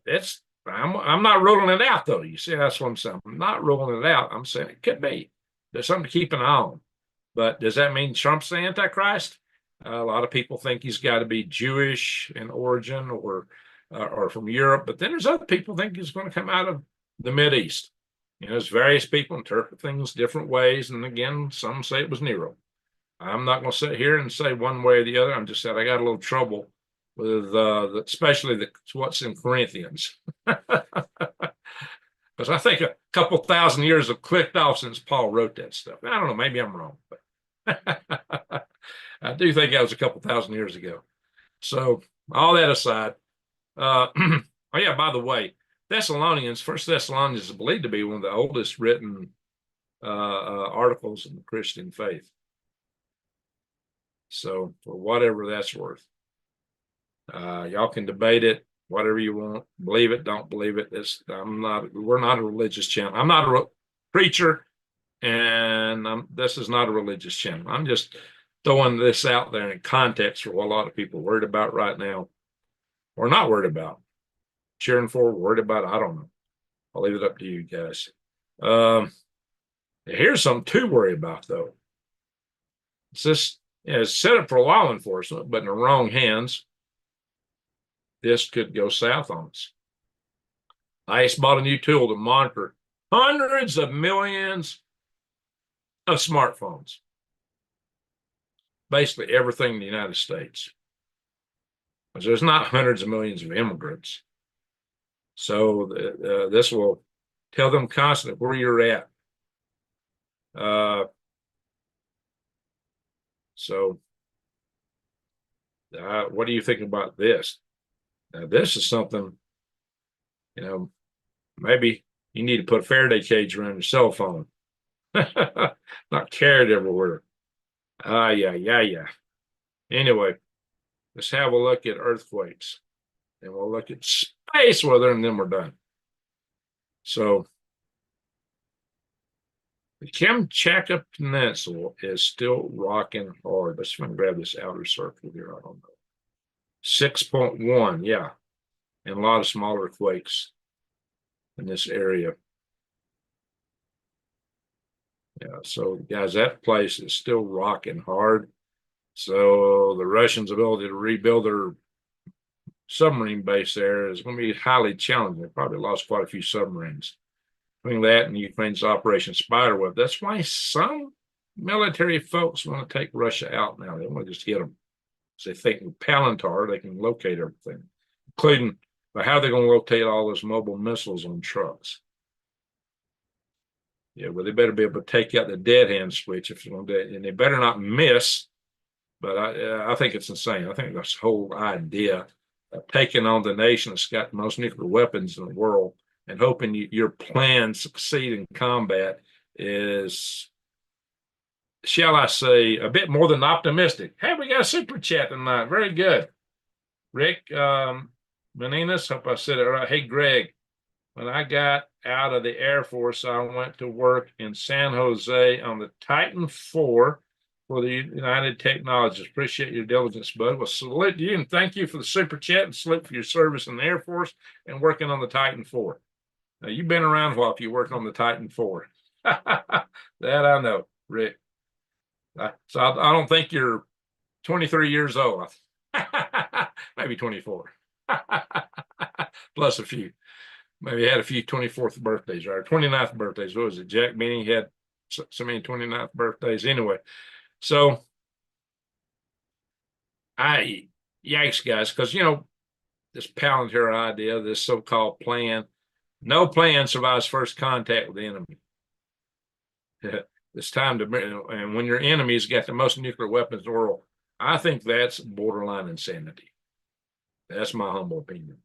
I'm not ruling it out, though. You see, that's what I'm saying. I'm not ruling it out. I'm saying it could be. There's something to keep an eye on. But does that mean Trump's the Antichrist? A lot of people think he's got to be Jewish in origin or from Europe. But then there's other people think he's going to come out of the Mideast. There's various people interpret things different ways. And again, some say it was Nero. I'm not going to sit here and say one way or the other. I'm just saying I got a little trouble with especially what's in Corinthians. Because I think a couple thousand years have clicked off since Paul wrote that stuff. I don't know, maybe I'm wrong, but I do think that was a couple thousand years ago. So all that aside, oh yeah, by the way, First Thessalonians is believed to be one of the oldest written articles in the Christian faith. So for whatever that's worth, y'all can debate it, whatever you want, believe it, don't believe it. We're not a religious channel. I'm not a preacher, and this is not a religious channel. I'm just throwing this out there in context for what a lot of people are worried about right now, or not worried about, cheering for, worried about. I don't know. I'll leave it up to you guys. Here's something to worry about, though. It's set up for law enforcement, but in the wrong hands, this could go south on us. ICE bought a new tool to monitor hundreds of millions of smartphones. Basically everything in the United States. Because there's not hundreds of millions of immigrants. So this will tell them constantly where you're at. What do you think about this? Now, this is something, maybe you need to put a Faraday cage around your cell phone. Not carried everywhere. Yeah. Anyway, let's have a look at earthquakes. And we'll look at space weather, and then we're done. So the Kamchatka Peninsula is still rocking hard. Let's try and grab this outer circle here. I don't know. 6.1, yeah. And a lot of smaller quakes in this area. Yeah, so guys, that place is still rocking hard. So the Russians' ability to rebuild their submarine base there is going to be highly challenging. They probably lost quite a few submarines. Between that and Ukraine's Operation Spiderweb, that's why some military folks want to take Russia out now. They want to just hit them. So they think with Palantir, they can locate everything, including how they're going to locate all those mobile missiles on trucks. Yeah, well, they better be able to take out the dead hand switch if they're going to do it, and they better not miss. But I think it's insane. I think this whole idea of taking on the nation that's got the most nuclear weapons in the world and hoping your plans succeed in combat is, shall I say, a bit more than optimistic. Hey, we got a super chat tonight. Very good. Rick Meninas, hope I said it right. Hey, Greg, when I got out of the Air Force, I went to work in San Jose on the Titan IV for the United Technologies. Appreciate your diligence, bud. Well, salute you and thank you for the super chat and salute for your service in the Air Force and working on the Titan IV. Now, you've been around a while if you work on the Titan IV. That I know, Rick. So I don't think you're 23 years old. Maybe 24. Plus a few. Maybe had a few 24th birthdays or 29th birthdays. What was it? Jack Benny had so many 29th birthdays. Anyway, so yikes, guys, because, this Palantir idea, this so-called plan, no plan survives first contact with the enemy. It's time to, and when your enemy's got the most nuclear weapons in the world, I think that's borderline insanity. That's my humble opinion.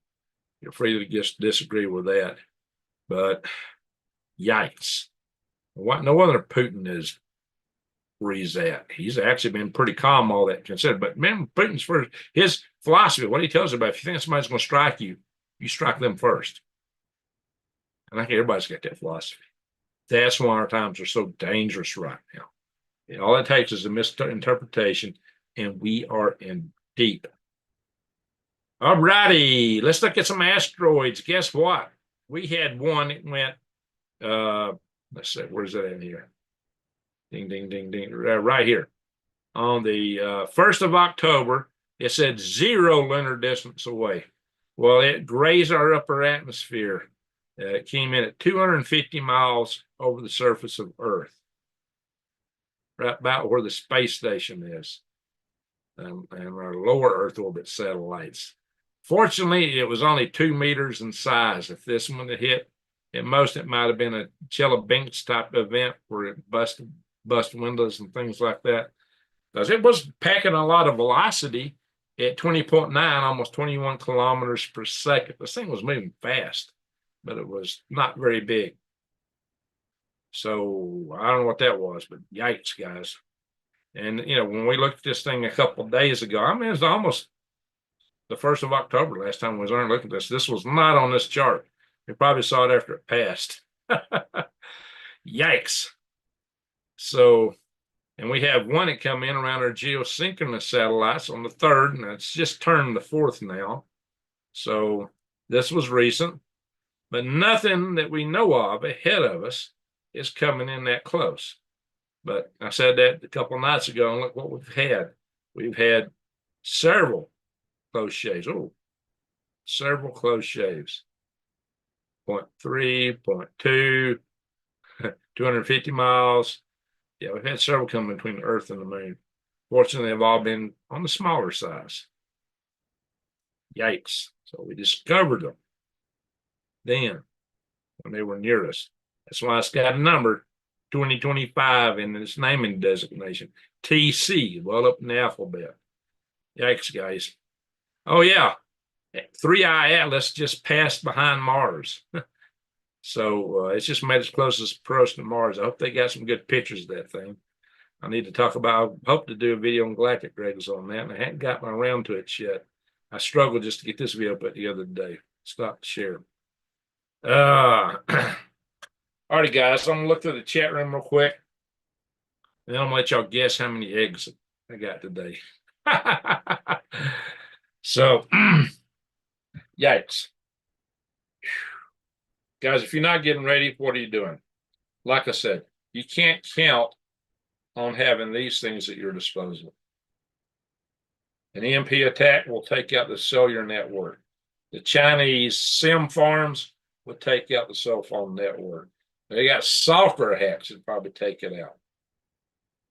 You're free to just disagree with that, but yikes. No wonder Putin is where he's at. He's actually been pretty calm, all that considered. But man, Putin's first, his philosophy, what he tells you about, if you think somebody's going to strike you, you strike them first. And I think everybody's got that philosophy. That's why our times are so dangerous right now. And all it takes is a misinterpretation, and we are in deep. All righty, let's look at some asteroids. Guess what? We had one that went, let's see, where's that in here? Ding, ding, ding, ding, right here. On the 1st of October, it said 0 lunar distance away. Well, it grazed our upper atmosphere. It came in at 250 miles over the surface of Earth, right about where the space station is, and our lower Earth orbit satellites. Fortunately, it was only 2 meters in size. If this one had hit, at most it might have been a Chelyabinsk type event where it bust windows and things like that. Because it was packing a lot of velocity at 20.9, almost 21 kilometers per second. This thing was moving fast, but it was not very big. So I don't know what that was, but yikes, guys. And, when we looked at this thing a couple of days ago, I mean, it was almost the 1st of October last time we was looking at this. This was not on this chart. We probably saw it after it passed. Yikes. So, and we have one that come in around our geosynchronous satellites on the 3rd, and it's just turned the 4th now. So this was recent, but nothing that we know of ahead of us is coming in that close. But I said that a couple of nights ago, and look what we've had. We've had several close shaves. Oh, several close shaves. 0.3, 0.2, 250 miles. Yeah, we've had several come between the Earth and the Moon. Fortunately, they've all been on the smaller size. Yikes. So we discovered them then when they were near us. That's why it's got a number, 2025, in its naming designation. TC, well up in the alphabet. Yikes, guys. Oh, yeah. 3I Atlas just passed behind Mars. So it's just made its closest approach to Mars. I hope they got some good pictures of that thing. I need to talk about, I hope to do a video on galactic raiders on that, and I hadn't gotten around to it yet. I struggled just to get this video put together today. Stop the share. Alrighty, guys, I'm gonna look through the chat room real quick, and then I'm gonna let y'all guess how many eggs I got today. So, yikes. Guys, if you're not getting ready, what are you doing? Like I said, you can't count on having these things at your disposal. An EMP attack will take out the cellular network. The Chinese SIM farms would take out the cell phone network. They got software hacks that probably take it out.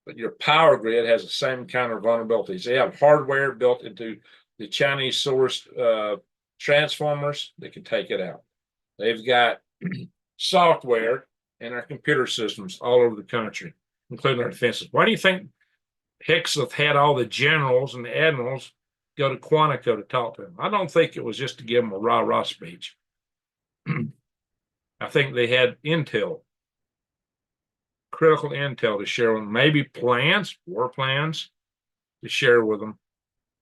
But your power grid has the same kind of vulnerabilities. They have hardware built into the Chinese sourced transformers that can take it out. They've got software in our computer systems all over the country, including our defenses. Why do you think Hexeth had all the generals and the admirals go to Quantico to talk to him? I don't think it was just to give him a rah-rah speech. I think they had intel, critical intel to share with them, maybe plans, war plans to share with them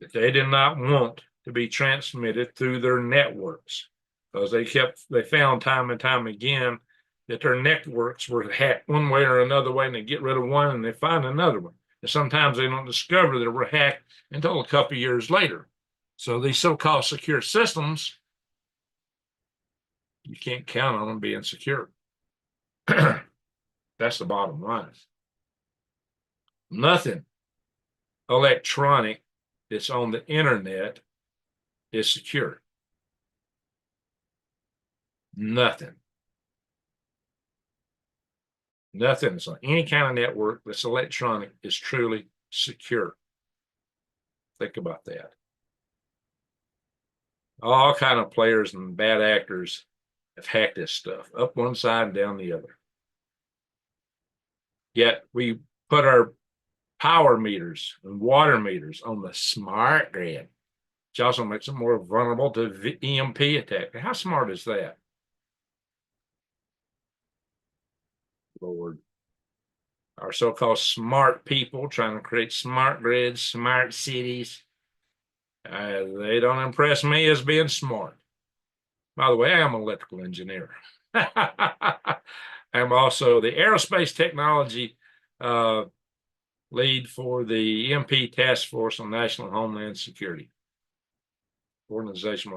that they did not want to be transmitted through their networks, because they found time and time again that their networks were hacked one way or another way, and they get rid of one and they find another one. And sometimes they don't discover that they were hacked until a couple of years later. So these so-called secure systems, you can't count on them being secure. That's the bottom line. Nothing electronic that's on the internet is secure. Nothing. Nothing that's on any kind of network that's electronic is truly secure. Think about that. All kind of players and bad actors have hacked this stuff up one side and down the other. Yet we put our power meters and water meters on the smart grid, which also makes them more vulnerable to EMP attack. How smart is that? Lord. Our so-called smart people trying to create smart grids, smart cities. They don't impress me as being smart. By the way, I am an electrical engineer. I'm also the aerospace technology lead for the EMP Task Force on National Homeland Security. Organization,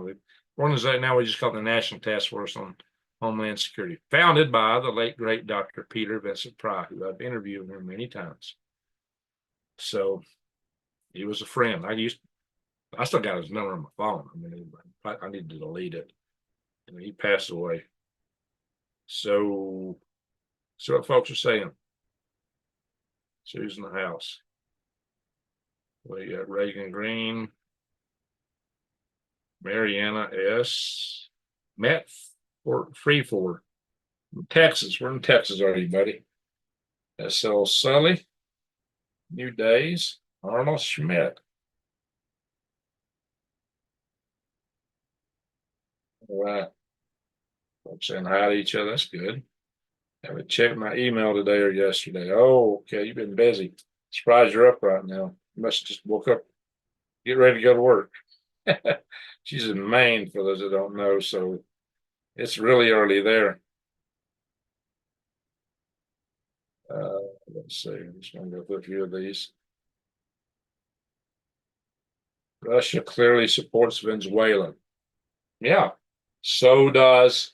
now we just call it the National Task Force on Homeland Security, founded by the late, great Dr. Peter Vincent Pry, who I've interviewed him many times. So he was a friend. I still got his number on my phone. I mean, I need to delete it. And he passed away. So what folks are saying. Who's in the house? We got Reagan Green, Mariana S, Matt Freeford, Texas. We're in Texas already, buddy. S.L. Sully, New Days, Arnold Schmidt. All right. Folks saying hi to each other. That's good. Haven't checked my email today or yesterday. Oh, okay. You've been busy. Surprised you're up right now. You must have just woke up, get ready to go to work. She's in Maine, for those that don't know, so it's really early there. Let's see. I'm just going to go through a few of these. Russia clearly supports Venezuela. Yeah, so does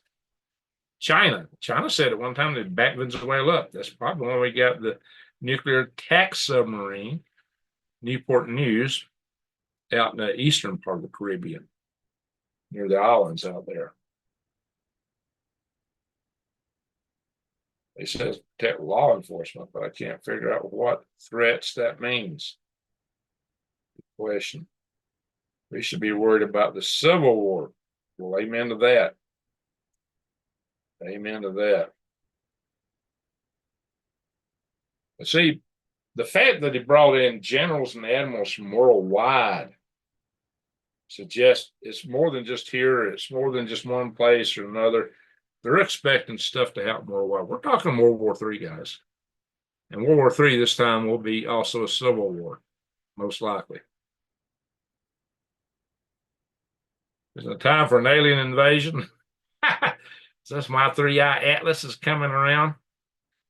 China. China said at one time they'd back Venezuela up. That's probably when we got the nuclear attack submarine, Newport News, out in the eastern part of the Caribbean, near the islands out there. They says protect law enforcement, but I can't figure out what threats that means. Good question. We should be worried about the Civil War. Well, amen to that. Amen to that. But see, the fact that he brought in generals and admirals from worldwide suggests it's more than just here. It's more than just one place or another. They're expecting stuff to happen worldwide. We're talking World War III, guys. And World War III this time will be also a civil war, most likely. Is it time for an alien invasion? So that's my 3i Atlas is coming around.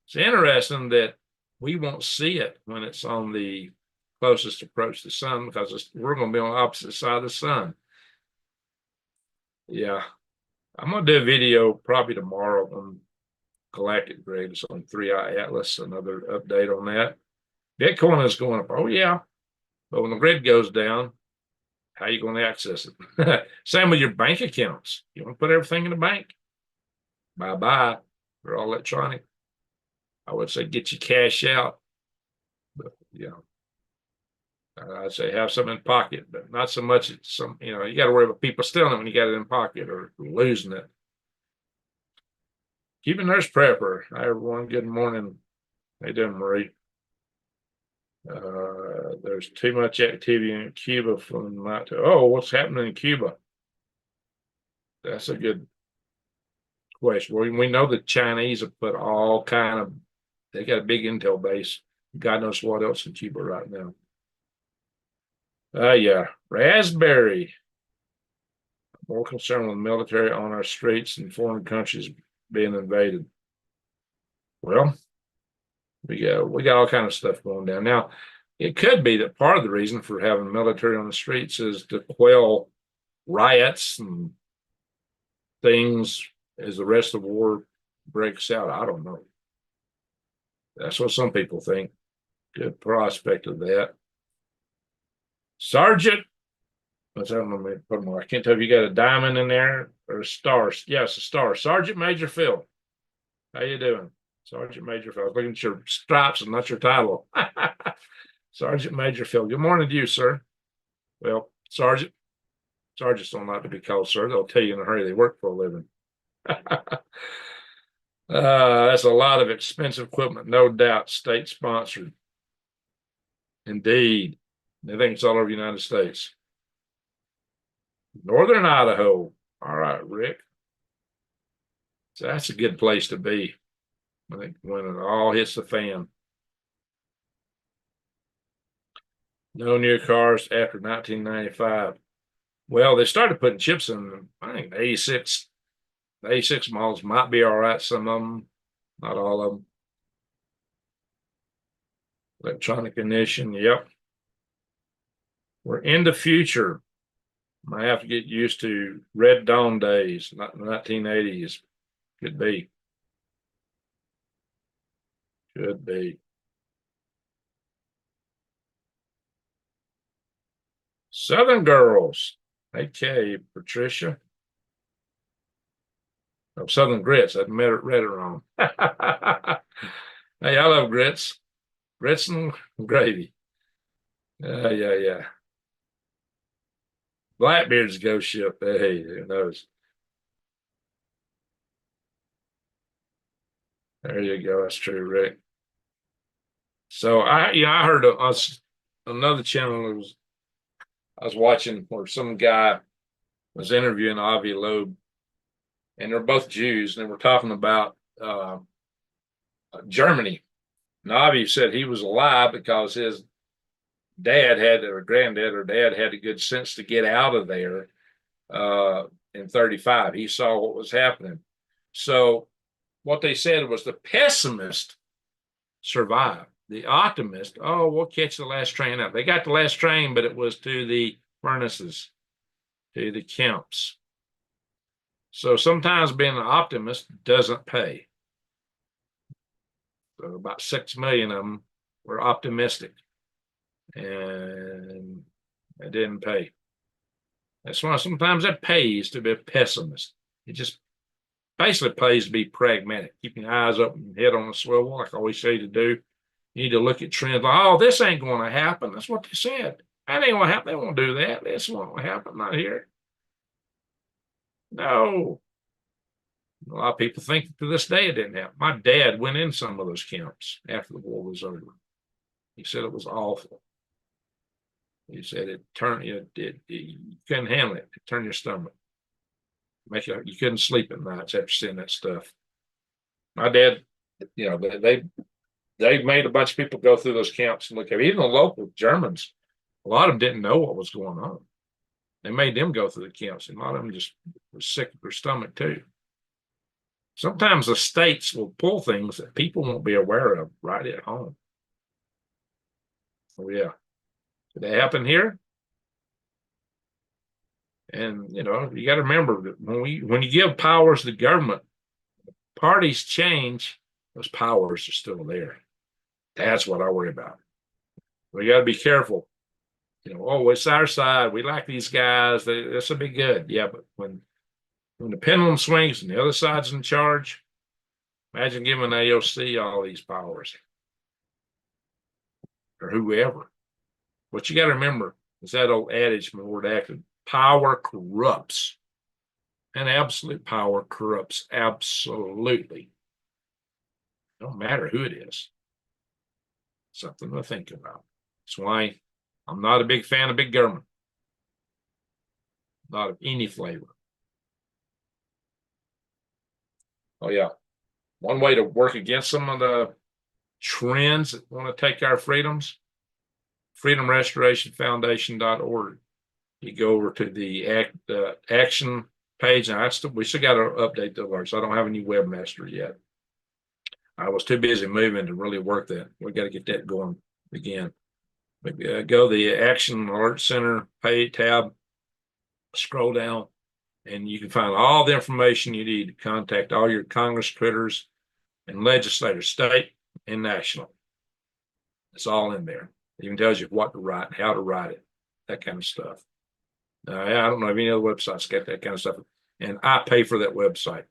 It's interesting that we won't see it when it's on the closest approach to the sun because we're going to be on the opposite side of the sun. Yeah. I'm going to do a video probably tomorrow on galactic grids on 3i Atlas, another update on that. Bitcoin is going up. Oh, yeah. But when the grid goes down, how are you going to access it? Same with your bank accounts. You want to put everything in the bank? Bye-bye. They're all electronic. I would say get your cash out. But, I'd say have some in pocket, but not so much. You got to worry about people stealing it when you got it in pocket or losing it. Keep a nurse prepper. Hi, everyone. Good morning. How you doing, Marie? There's too much activity in Cuba from not to. Oh, what's happening in Cuba? That's a good question. We know the Chinese have put all kind of. They got a big intel base. God knows what else in Cuba right now. Yeah, Raspberry. More concerned with military on our streets and foreign countries being invaded. Well, we got all kind of stuff going down now. It could be that part of the reason for having military on the streets is to quell riots and things as the rest of the war breaks out. I don't know. That's what some people think. Good prospect of that. Sergeant, what's that? I can't tell if you got a diamond in there or a star. Yes, a star. Sergeant Major Phil. How you doing? Sergeant Major Phil. I was looking at your stripes and not your title. Sergeant Major Phil. Good morning to you, sir. Well, Sergeants don't like to be called sir. They'll tell you in a hurry they work for a living. That's a lot of expensive equipment, no doubt, state sponsored. Indeed. I think it's all over the United States. Northern Idaho. All right, Rick. So that's a good place to be. I think when it all hits the fan. No new cars after 1995. Well, they started putting chips in them. I think the 86 models might be all right. Some of them, not all of them. Electronic ignition. Yep. We're in the future. Might have to get used to Red Dawn days, not the 1980s. Could be. Could be. Southern Girls. Okay, Patricia. Oh, Southern Grits. I read it wrong. Hey, I love grits. Grits and gravy. Yeah. Blackbeard's ghost ship. Hey, who knows? There you go. That's true, Rick. So I heard another channel I was watching where some guy was interviewing Avi Loeb, and they're both Jews, and they were talking about Germany. And Avi said he was alive because his dad had, or granddad or dad had the good sense to get out of there in 35. He saw what was happening. So what they said was the pessimist survived. The optimist, oh, we'll catch the last train up. They got the last train, but it was to the furnaces, to the camps. So sometimes being an optimist doesn't pay. So about 6 million of them were optimistic, and it didn't pay. That's why sometimes it pays to be a pessimist. It just basically pays to be pragmatic, keeping your eyes open, head on a swivel, like I always say to do. You need to look at trends like, oh, this ain't going to happen. That's what they said. That ain't going to happen. They won't do that. This won't happen. Not here. No. A lot of people think to this day it didn't happen. My dad went in some of those camps after the war was over. He said it was awful. He said it turned you couldn't handle it. It turned your stomach. You couldn't sleep at nights after seeing that stuff. My dad, they They made a bunch of people go through those camps and look at it. Even the local Germans, a lot of them didn't know what was going on. They made them go through the camps, and a lot of them just were sick of their stomach too. Sometimes the states will pull things that people won't be aware of right at home. Oh yeah, did that happen here? And you know, you got to remember that when you give powers to government, parties change, those powers are still there. That's what I worry about. We got to be careful. You know, oh, it's our side. We like these guys. This will be good. Yeah, but when the pendulum swings and the other side's in charge, imagine giving AOC all these powers or whoever. What you got to remember is that old adage from the word active: power corrupts, and absolute power corrupts absolutely. No matter who it is. Something to think about. That's why I'm not a big fan of big government. Not of any flavor. Oh yeah. One way to work against some of the trends that want to take our freedoms, freedomrestorationfoundation.org. You go over to the action page, and we still got to update the alerts. I don't have a new webmaster yet. I was too busy moving to really work that. We got to get that going again. But go to the Action Alert Center page tab, scroll down, and you can find all the information you need to contact all your Congress critters and legislators, state and national. It's all in there. It even tells you what to write, how to write it, that kind of stuff. I don't know if any other websites got that kind of stuff. And I pay for that website.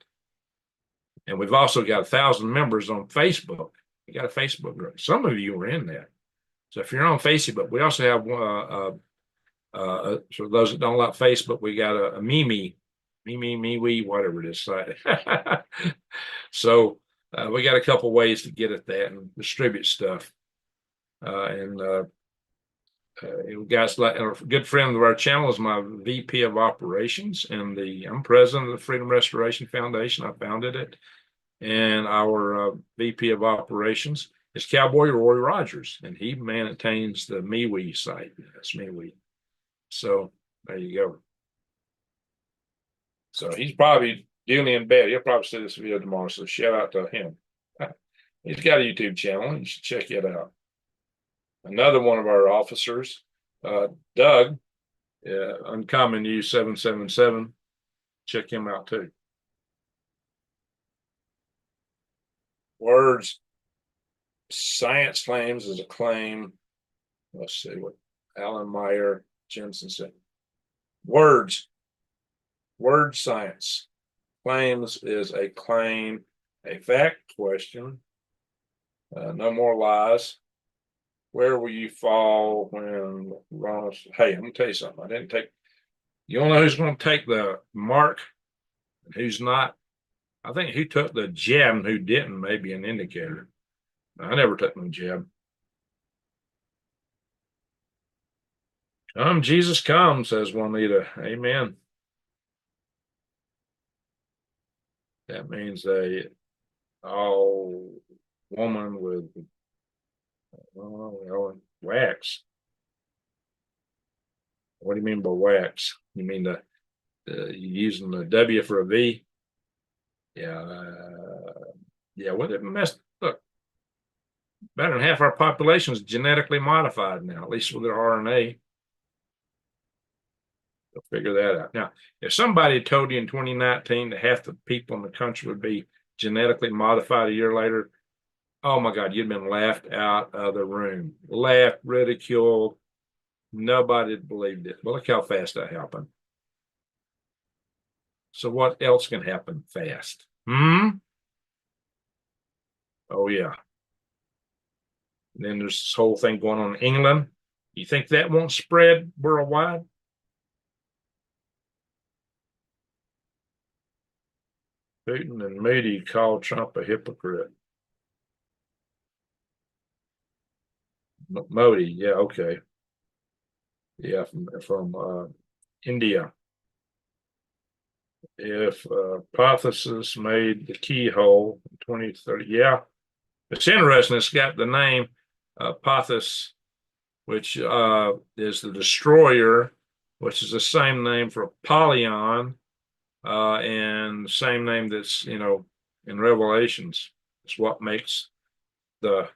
And we've also got 1,000 members on Facebook. We got a Facebook group. Some of you are in that. So if you're on Facebook, we also have for those that don't like Facebook, we got a Mimi, whatever it is. So we got a couple ways to get at that and distribute stuff. Guys, a good friend of our channel is my VP of Operations, and I'm president of the Freedom Restoration Foundation. I founded it, and our VP of Operations is Cowboy Roy Rogers, and he maintains the MeWe site. That's MeWe. So there you go. So he's probably dealing in bed. He'll probably see this video tomorrow. So shout out to him. He's got a YouTube channel. You should check it out. Another one of our officers, Doug, Uncommon News 777. Check him out too. Words. Science claims is a claim. Let's see what Alan Meyer Jensen said. Words. Word science. Claims is a claim, a fact question. No more lies. Where will you fall when Ronald? Hey, I'm gonna tell you something. You don't know who's gonna take the mark and who's not. I think who took the jab and who didn't may be an indicator. I never took no jab. Come, Jesus, come, says Juanita. Amen. That means a all woman with wax. What do you mean by wax? You mean using the W for a V? Yeah, yeah. What it messed. Look, better than half our population is genetically modified now, at least with their RNA. They'll figure that out. Now, if somebody told you in 2019 that half the people in the country would be genetically modified a year later, oh my God, you'd been laughed out of the room, laughed, ridiculed. Nobody believed it. Well, look how fast that happened. So what else can happen fast? Oh yeah. And then there's this whole thing going on in England. You think that won't spread worldwide? Putin and Moody called Trump a hypocrite. Modi, yeah, okay. Yeah, from India. If hypothesis made the keyhole in 2030, yeah, It's interesting. It's got the name Pothos, which is the destroyer, which is the same name for Apollyon, and the same name that's, in Revelations. It's what makes the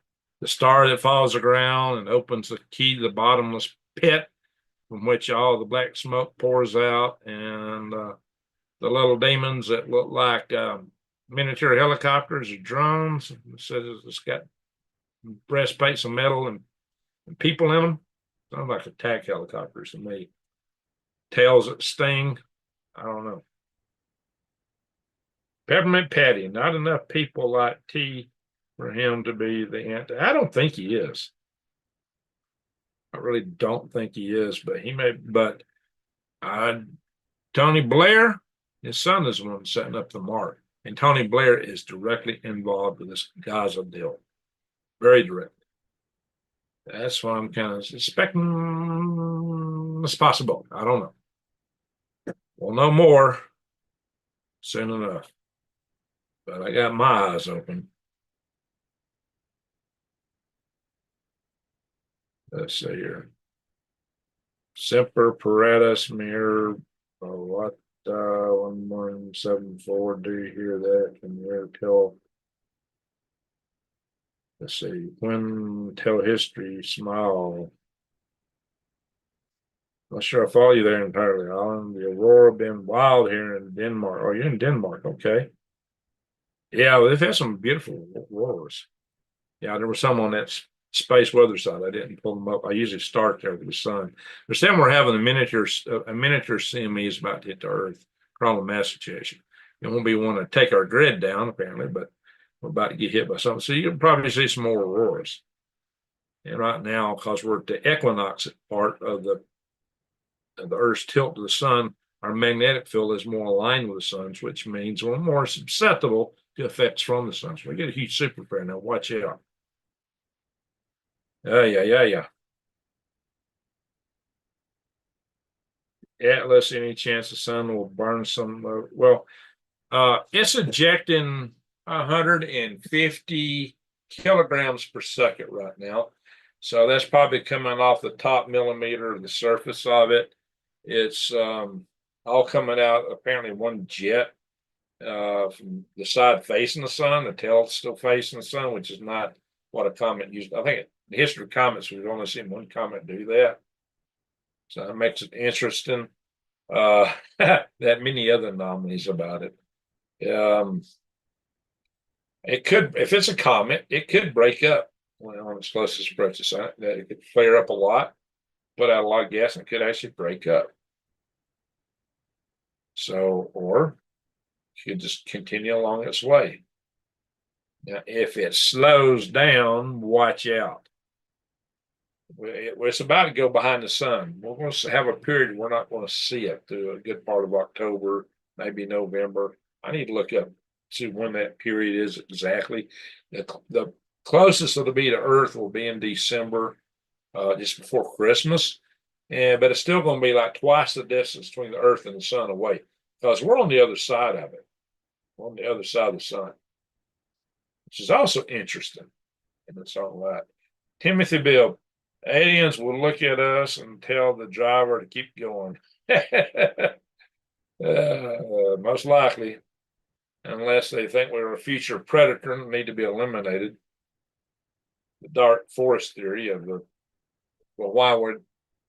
star that falls to the ground and opens the key to the bottomless pit from which all the black smoke pours out, and the little demons that look like miniature helicopters or drones. It says it's got breastplates of metal and people in them. Sounds like attack helicopters to me. Tails that sting. I don't know. Peppermint Patty. Not enough people like T for him to be the anti. I don't think he is. I really don't think he is, but he may. But Tony Blair, his son is the one setting up the mark, and Tony Blair is directly involved with this Gaza deal, very directly. That's why I'm kind of suspecting it's possible. I don't know. We'll know more soon enough. But I got my eyes open. Let's see here. Semper Paratus Mirror. What 1174? Do you hear that? Can you ever tell? Let's see. When tell history, smile. Not sure I follow you there entirely, Alan. The aurora been wild here in Denmark. Oh, you're in Denmark, okay. Yeah, well, they've had some beautiful auroras. Yeah, there was some on that space weather side. I didn't pull them up. I usually start there with the sun. They're saying we're having a miniature CME is about to hit the Earth, Crawling mass situation. It won't be one to take our grid down, apparently, but we're about to get hit by something. So you can probably see some more auroras. And right now, because we're at the equinox part of the Earth's tilt to the sun, our magnetic field is more aligned with the sun's, which means we're more susceptible to effects from the sun. So we get a huge super flare now. Watch out. Yeah. Atlas, any chance the sun will burn some? It's ejecting 150 kilograms per second right now. So that's probably coming off the top millimeter of the surface of it. It's all coming out, apparently one jet from the side facing the sun. The tail's still facing the sun, which is not what a comet used. I think the history of comets, we've only seen one comet do that. So that makes it interesting. That many other anomalies about it. It could, if it's a comet, it could break up on its closest approach to the sun. That it could flare up a lot, put out a lot of gas, and it could actually break up. So, or it could just continue along its way. Now, if it slows down, watch out. It's about to go behind the sun. We're going to have a period we're not going to see it through a good part of October, maybe November. I need to look up, see when that period is exactly. The closest it'll be to Earth will be in December, just before Christmas. But it's still going to be like twice the distance between the Earth and the sun away, because we're on the other side of it. We're on the other side of the sun, which is also interesting. And it's all right. Timothy Bill, aliens will look at us and tell the driver to keep going. Most likely, unless they think we're a future predator and need to be eliminated. The dark forest theory of why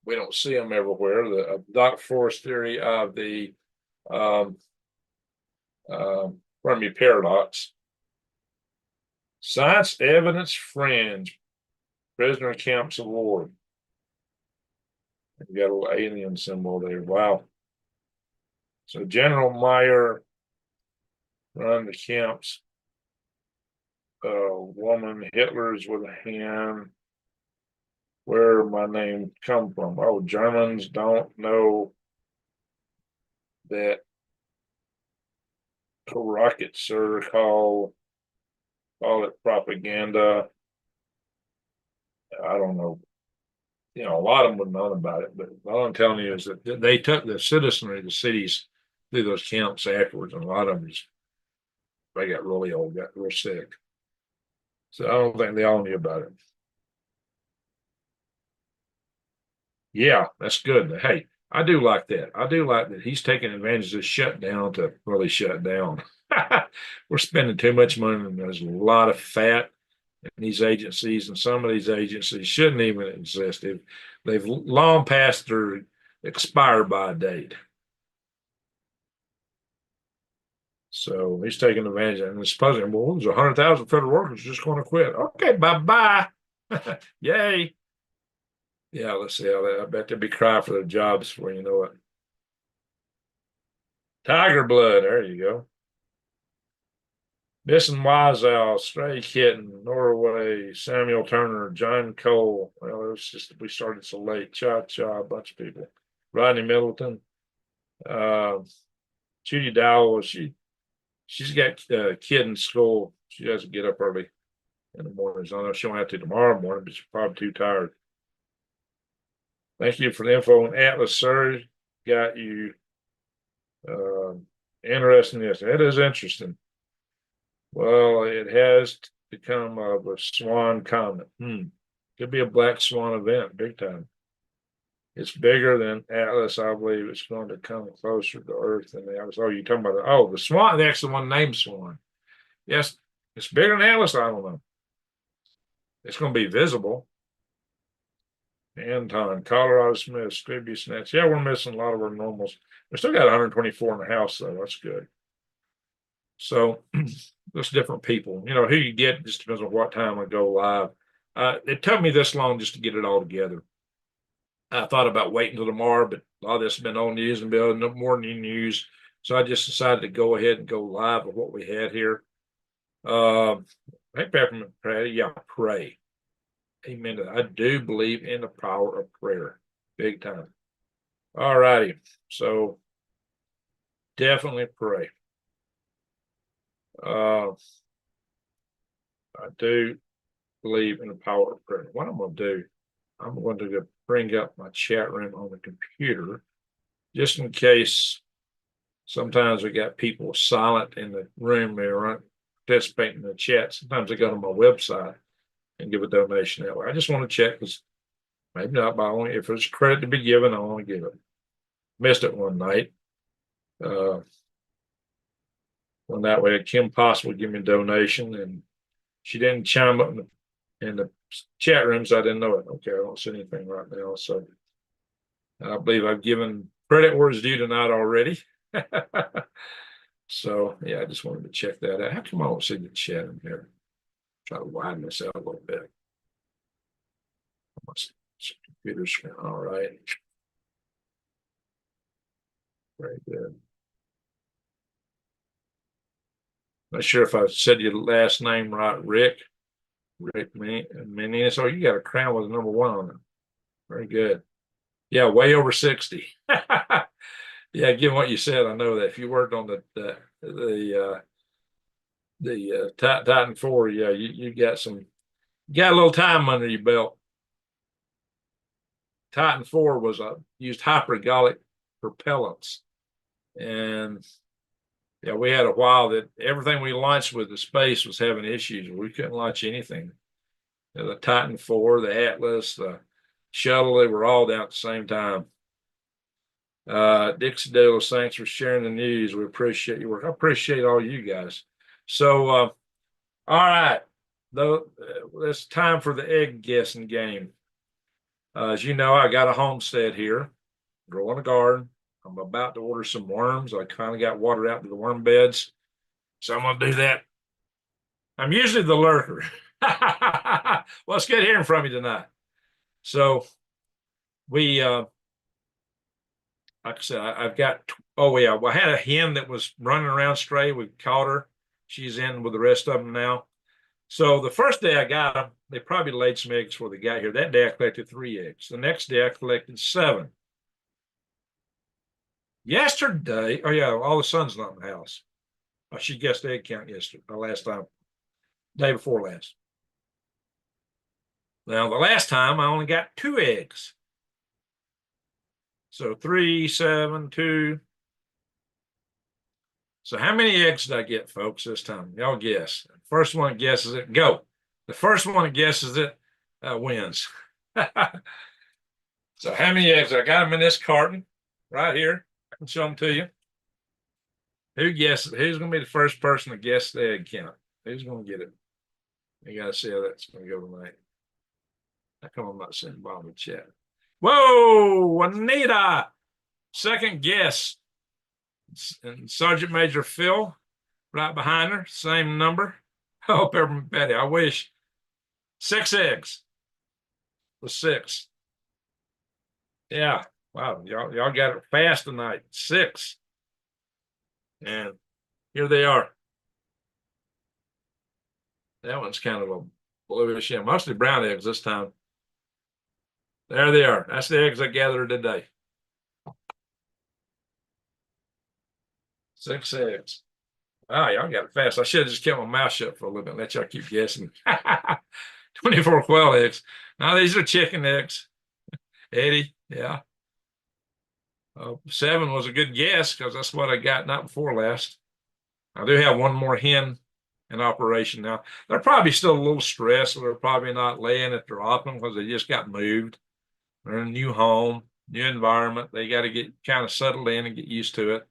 we don't see them everywhere. The dark forest theory of the Fermi paradox. Science evidence fringe. Prisoner camps award. You got a little alien symbol there. Wow. So General Meyer run the camps. Woman, Hitler's with a hand. Where my name come from? Oh, Germans don't know that rockets are call it propaganda. I don't know. A lot of them would know about it, but all I'm telling you is that they took the citizenry of the cities through those camps afterwards, and a lot of them they got really old, got real sick. So I don't think they all knew about it. Yeah, that's good. Hey, I do like that. I do like that he's taking advantage of this shutdown to really shut down. We're spending too much money, and there's a lot of fat in these agencies, and some of these agencies shouldn't even exist. They've long passed their expire by date. So he's taking advantage of it. And it's puzzling. Well, there's 100,000 federal workers just going to quit. Okay, bye-bye. Yay. Yeah, let's see how that. I bet they'll be crying for their jobs before you know it. Tiger blood. There you go. Missing Wiseow, Stray Kitten, Norway, Samuel Turner, John Cole. Well, it was just we started so late. Cha Cha, a bunch of people. Rodney Middleton, uh, Judy Dowell. She's got a kid in school. She doesn't get up early in the mornings. I know she won't have to tomorrow morning, but she's probably too tired. Thank you for the info on Atlas, sir. Got you interested in this. It is interesting. Well, it has become of a swan comet. Could be a black swan event, big time. It's bigger than Atlas. I believe it's going to come closer to Earth than the Atlas. Oh, you're talking about the swan. That's the one named Swan. Yes, it's bigger than Atlas. I don't know. It's going to be visible. Anton, Colorado Smith, Scribby Snatch. Yeah, we're missing a lot of our normals. We still got 124 in the house, though. That's good. So there's different people. You know, who you get just depends on what time I go live. It took me this long just to get it all together. I thought about waiting until tomorrow, but a lot of this has been on news and no more new news. So I just decided to go ahead and go live with what we had here. Hey, Peppermint Patty, yeah, pray. Amen. I do believe in the power of prayer, big time. All righty. So definitely pray. I do believe in the power of prayer. What I'm going to do, I'm going to bring up my chat room on the computer just in case. Sometimes we got people silent in the room. They aren't participating in the chat. Sometimes they go to my website and give a donation that way. I just want to check because maybe not by only if there's credit to be given, I want to give it. Missed it one night. When that way, Kim possibly give me a donation, and she didn't chime up in the chat room, so I didn't know it. Okay, I don't see anything right now. So I believe I've given credit where it's due tonight already. So yeah, I just wanted to check that out. How come I don't see the chat in here? Try to widen this out a little bit. Computer screen. All right. Very good. Not sure if I said your last name right, Rick. Rick Menendez. Oh, you got a crown with a number 1 on it. Very good. Yeah, way over 60. Yeah, given what you said, I know that if you worked on the Titan 4, yeah, you got a little time under your belt. Titan 4 was used hypergolic propellants, and yeah, we had a while that everything we launched with the space was having issues. We couldn't launch anything. The Titan 4, the Atlas, the shuttle, they were all down at the same time. Dixie Doodles, thanks for sharing the news. We appreciate your work. I appreciate all you guys. So, all right, though, it's time for the egg guessing game. As you know, I got a homestead here, growing a garden. I'm about to order some worms. I kind of got water out to the worm beds, so I'm going to do that. I'm usually the lurker. Well, it's good hearing from you tonight. So we, like I said, I've got, oh yeah, well, I had a hen that was running around stray. We caught her. She's in with the rest of them now. So the first day I got them, they probably laid some eggs before they got here. That day I collected 3 eggs. The next day I collected 7. Yesterday, oh yeah, all the sun's not in the house. She guessed egg count yesterday, last time, day before last. Now, the last time I only got 2 eggs. So 3, 7, 2. So how many eggs did I get, folks, this time? Y'all guess. First one guesses it. Go. The first one that guesses it wins. So how many eggs? I got them in this carton right here. I can show them to you. Who guesses? Who's going to be the first person to guess the egg count? Who's going to get it? You got to see how that's going to go tonight. How come I'm not seeing Bob in chat? Whoa, Anita. Second guess. And Sergeant Major Phil right behind her. Same number. I hope everybody, I wish. 6 eggs. It was 6. Yeah. Wow. Y'all got it fast tonight. 6. And here they are. That one's kind of a bluish. Yeah, mostly brown eggs this time. There they are. That's the eggs I gathered today. 6 eggs. Wow, y'all got it fast. I should have just kept my mouth shut for a little bit and let y'all keep guessing. 24 quail eggs. Now these are chicken eggs. Eddie, yeah. 7 was a good guess because that's what I got night before last. I do have one more hen in operation now. They're probably still a little stressed, so they're probably not laying at their optimum because they just got moved. They're in a new home, new environment. They got to get kind of settled in and get used to it.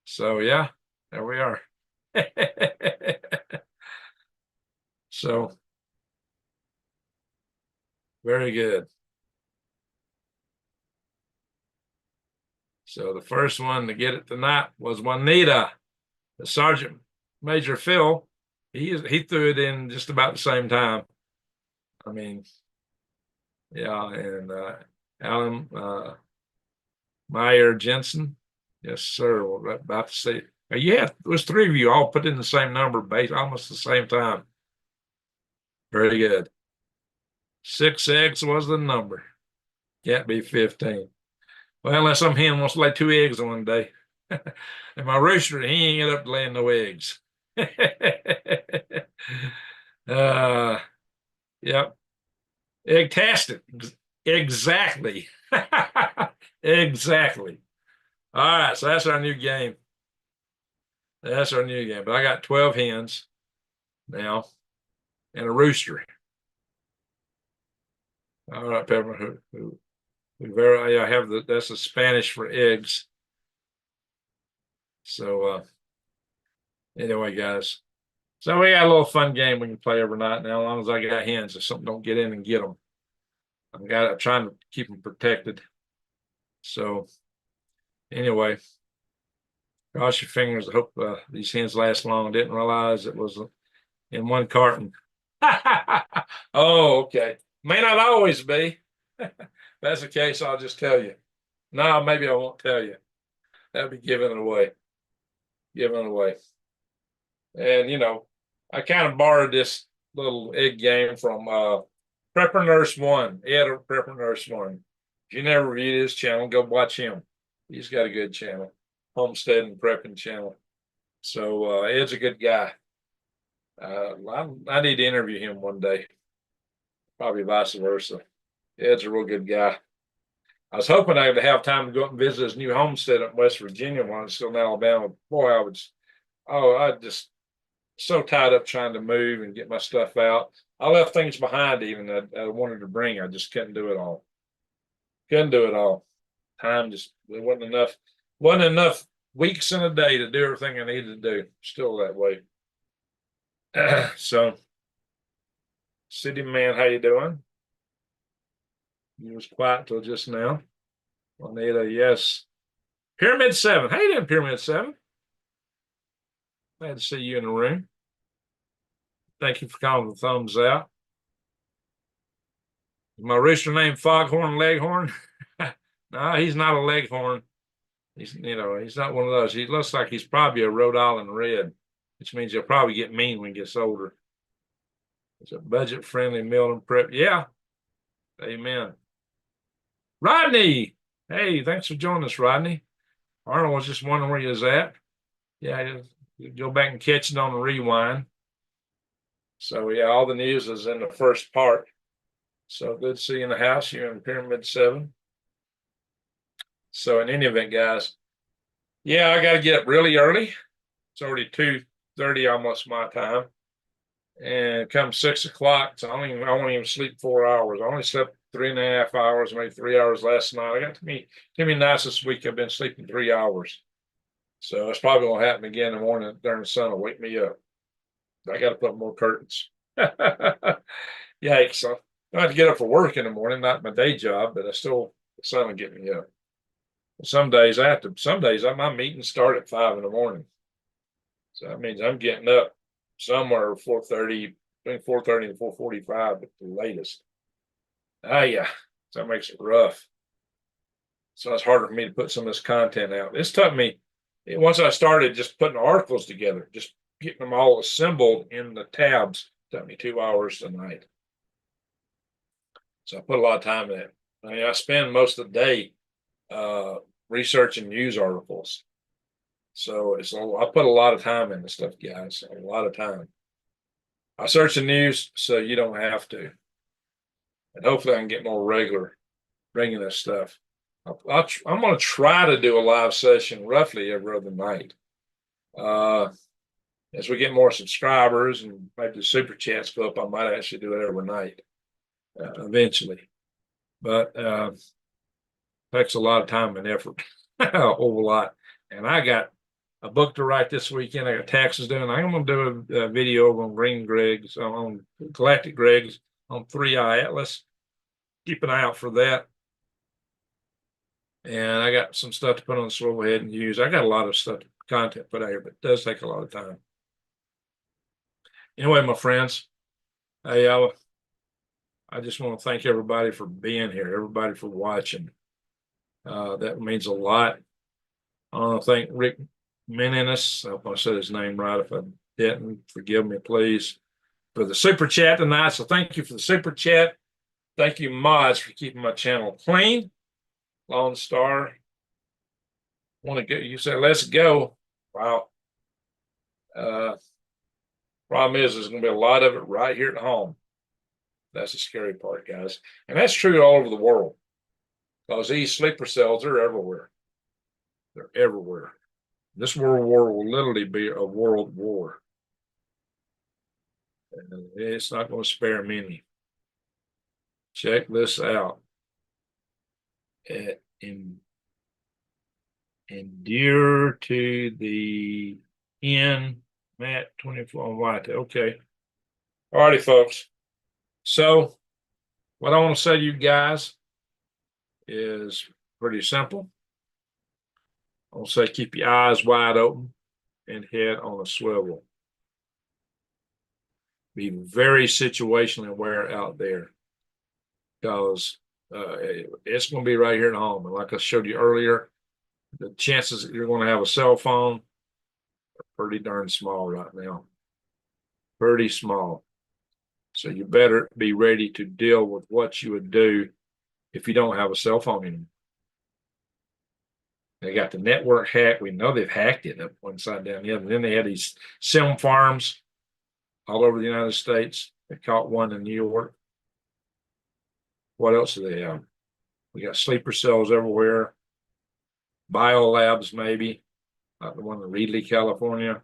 So yeah, there we are. So very good. So the first one to get it tonight was Juanita. The Sergeant Major Phil. He threw it in just about the same time. I mean, yeah, and Alan Meyer Jensen. Yes, sir. We're about to see. Yeah, it was 3 of you all put in the same number, base almost the same time. Very good. 6 eggs was the number. Can't be 15. Well, unless some hen wants to lay 2 eggs one day. And my rooster, he ain't ended up laying no eggs. Yep. Egg-tastic. Exactly. Exactly. All right, so that's our new game. That's our new game. But I got 12 hens now and a rooster. All right, Pepper. I have that's the Spanish for eggs. So anyway, guys. So we got a little fun game we can play every night now, as long as I got hens. If something don't get in and get them. I'm trying to keep them protected. So anyway, cross your fingers. I hope these hens last long. Didn't realize it was in one carton. Oh, okay. May not always be. If that's the case, I'll just tell you. No, maybe I won't tell you. That'd be giving it away. Giving it away. And, I kind of borrowed this little egg game from Prepper Nurse 1, Ed of Prepper Nurse 1. If you never viewed his channel, go watch him. He's got a good channel, homestead and prepping channel. So Ed's a good guy. I need to interview him one day. Probably vice versa. Ed's a real good guy. I was hoping I'd have time to go up and visit his new homestead up in West Virginia while I'm still in Alabama. Boy, I just so tied up trying to move and get my stuff out. I left things behind even that I wanted to bring. I just couldn't do it all. Couldn't do it all. Time just there wasn't enough. Wasn't enough weeks in a day to do everything I needed to do. Still that way. So, City Man, how you doing? You was quiet till just now. Juanita, yes. Pyramid 7. How you doing, Pyramid 7? Glad to see you in the room. Thank you for calling the thumbs out. Is my rooster named Foghorn Leghorn? No, he's not a leghorn. He's not one of those. He looks like he's probably a Rhode Island Red, which means he'll probably get mean when he gets older. It's a budget-friendly meal and prep. Yeah. Amen. Rodney. Hey, thanks for joining us, Rodney. Arnold was just wondering where you was at. Yeah, go back and catch it on the rewind. So yeah, all the news is in the first part. So good to see you in the house. You're in Pyramid 7. So in any event, guys, yeah, I got to get up really early. It's already 2:30 almost my time. And come 6 o'clock, so I won't even sleep 4 hours. I only slept 3.5 hours, maybe 3 hours last night. I got to me nights this week. I've been sleeping 3 hours. So it's probably gonna happen again in the morning during the sun will wake me up. I gotta put more curtains. Yikes. I have to get up for work in the morning, not my day job, but the sun will get me up. Some days my meetings start at 5 in the morning. So that means I'm getting up somewhere 4:30, between 4:30 and 4:45 at the latest. Yeah. So that makes it rough. So it's harder for me to put some of this content out. This took me, once I started just putting articles together, just getting them all assembled in the tabs, took me 2 hours tonight. So I put a lot of time in it. I mean, I spend most of the day researching news articles. So I put a lot of time into stuff, guys. A lot of time. I search the news so you don't have to. And hopefully I can get more regular bringing this stuff. I'm going to try to do a live session roughly every other night. As we get more subscribers and maybe the super chats go up, I might actually do it every night eventually. But takes a lot of time and effort, a whole lot. And I got a book to write this weekend. I got taxes due. I'm going to do a video on Green Greg's, on Galactic Greg's, on 3i Atlas. Keep an eye out for that. And I got some stuff to put on the swivel head and use. I got a lot of stuff, content put out here, but it does take a lot of time. Anyway, my friends, I just want to thank everybody for being here, everybody for watching. That means a lot. I want to thank Rick Meninus. I hope I said his name right. If I didn't, forgive me, please, for the super chat tonight. So thank you for the super chat. Thank you, mods, for keeping my channel clean. Lone Star. Want to go? You said, let's go. Wow. Problem is, there's going to be a lot of it right here at home. That's the scary part, guys. And that's true all over the world. Because these sleeper cells are everywhere. They're everywhere. This world war will literally be a world war. And it's not going to spare many. Check this out. Endure to the end. Matt 24 on White. Okay. All righty, folks. So what I want to say to you guys is pretty simple. I want to say keep your eyes wide open and head on a swivel. Be very situationally aware out there, because it's going to be right here at home. And like I showed you earlier, the chances that you're going to have a cell phone are pretty darn small right now. Pretty small. So you better be ready to deal with what you would do if you don't have a cell phone anymore. They got the network hack. We know they've hacked it up one side down the other. And then they had these SIM farms all over the United States. They caught one in New York. What else do they have? We got sleeper cells everywhere. Biolabs, maybe. Like the one in Reedley, California.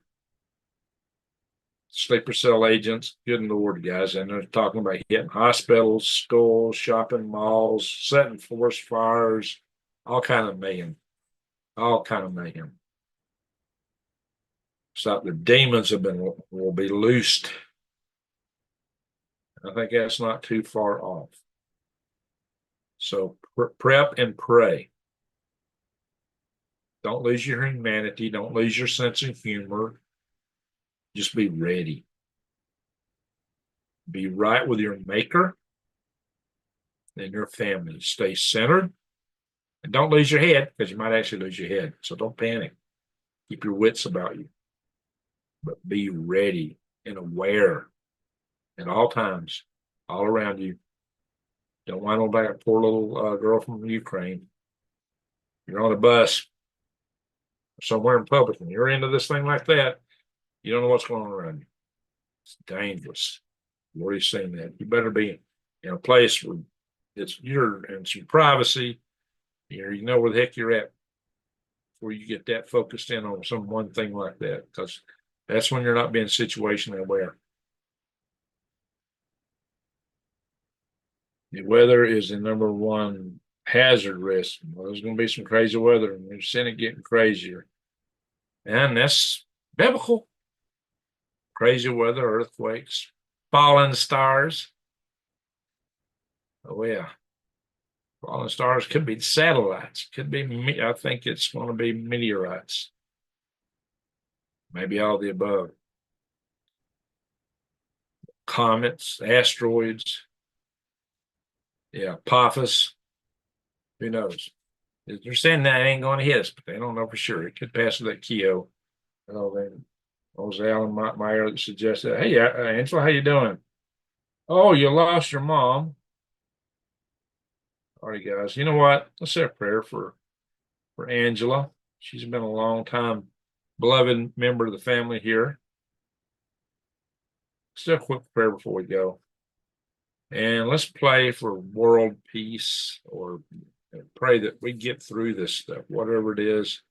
Sleeper cell agents. Good Lord, guys. And they're talking about hitting hospitals, schools, shopping malls, setting forest fires, all kind of mayhem. All kind of mayhem. So the demons will be loosed. I think that's not too far off. So prep and pray. Don't lose your humanity. Don't lose your sense of humor. Just be ready. Be right with your maker and your family. Stay centered. And don't lose your head, because you might actually lose your head. So don't panic. Keep your wits about you. But be ready and aware at all times, all around you. Don't whine on back a poor little girl from Ukraine. You're on a bus somewhere in public and you're into this thing like that, you don't know what's going on around you. It's dangerous. You've already seen that. You better be in a place where you're in some privacy. You know where the heck you're at before you get that focused in on some one thing like that, because that's when you're not being situationally aware. The weather is the number one hazard risk. Well, there's going to be some crazy weather, and we're seeing it getting crazier. And that's biblical. Crazy weather, earthquakes, falling stars. Oh, yeah. Falling stars could be satellites. Could be, I think it's going to be meteorites. Maybe all the above. Comets, asteroids. Yeah, Apophis. Who knows? They're saying that ain't going to hit us, but they don't know for sure. It could pass that Keo. Oh, then was Alan Meyer that suggested, "Hey, Angela, how you doing? Oh, you lost your mom. All right, guys. You know what? Let's say a prayer for Angela. She's been a long time beloved member of the family here. Still a quick prayer before we go. And let's pray for world peace or pray that we get through this stuff, whatever it is,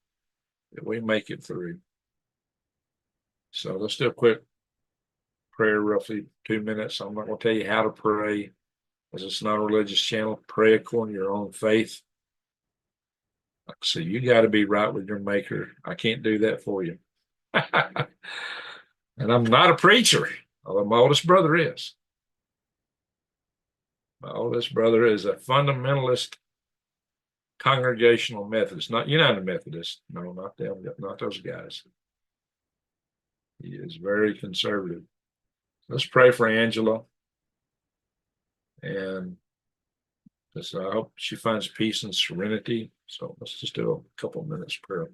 that we make it through. So let's do a quick prayer, roughly 2 minutes. I'm not going to tell you how to pray, as it's not a religious channel. Pray according to your own faith. So you got to be right with your maker. I can't do that for you. And I'm not a preacher, although my oldest brother is. My oldest brother is a fundamentalist congregational Methodist, not United Methodist. No, not them, not those guys. He is very conservative. Let's pray for Angela. And I hope she finds peace and serenity. So let's just do a couple minutes prayer.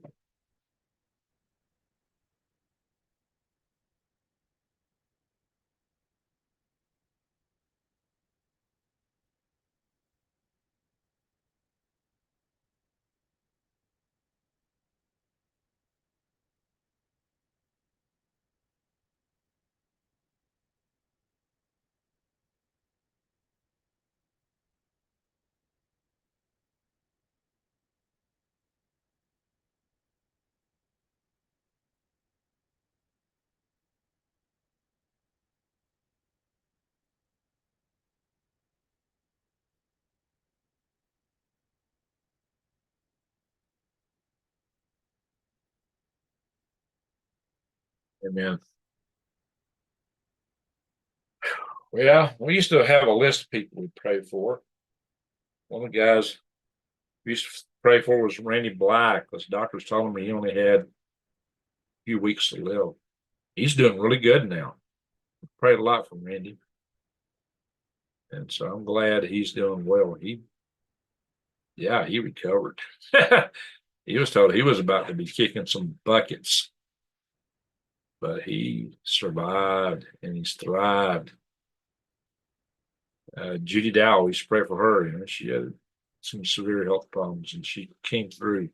Amen. Well, we used to have a list of people we prayed for. One of the guys we used to pray for was Randy Black, because doctors told him he only had a few weeks to live. He's doing really good now. Prayed a lot for Randy. And so I'm glad he's doing well. He recovered. He was told he was about to be kicking some buckets, but he survived and he's thrived. Judy Dow, we used to pray for her. She had some severe health problems and she came through.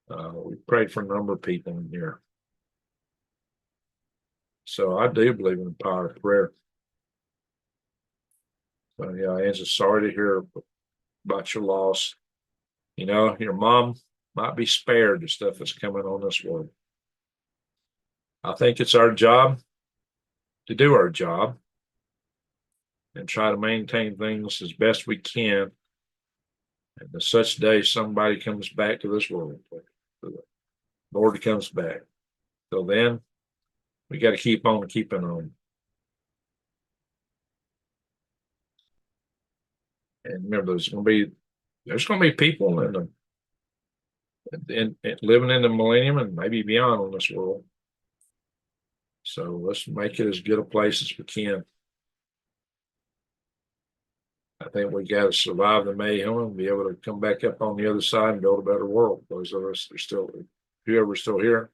We prayed for a number of people in here. So I do believe in the power of prayer. So yeah, Angela, sorry to hear about your loss. Your mom might be spared the stuff that's coming on this world. I think it's our job to do our job and try to maintain things as best we can. And to such day somebody comes back to this world, the Lord comes back. Till then, we got to keep on keeping on. And remember, there's going to be people in living in the millennium and maybe beyond on this world. So let's make it as good a place as we can. I think we got to survive the mayhem and be able to come back up on the other side and build a better world. Those of us that are still, whoever's still here,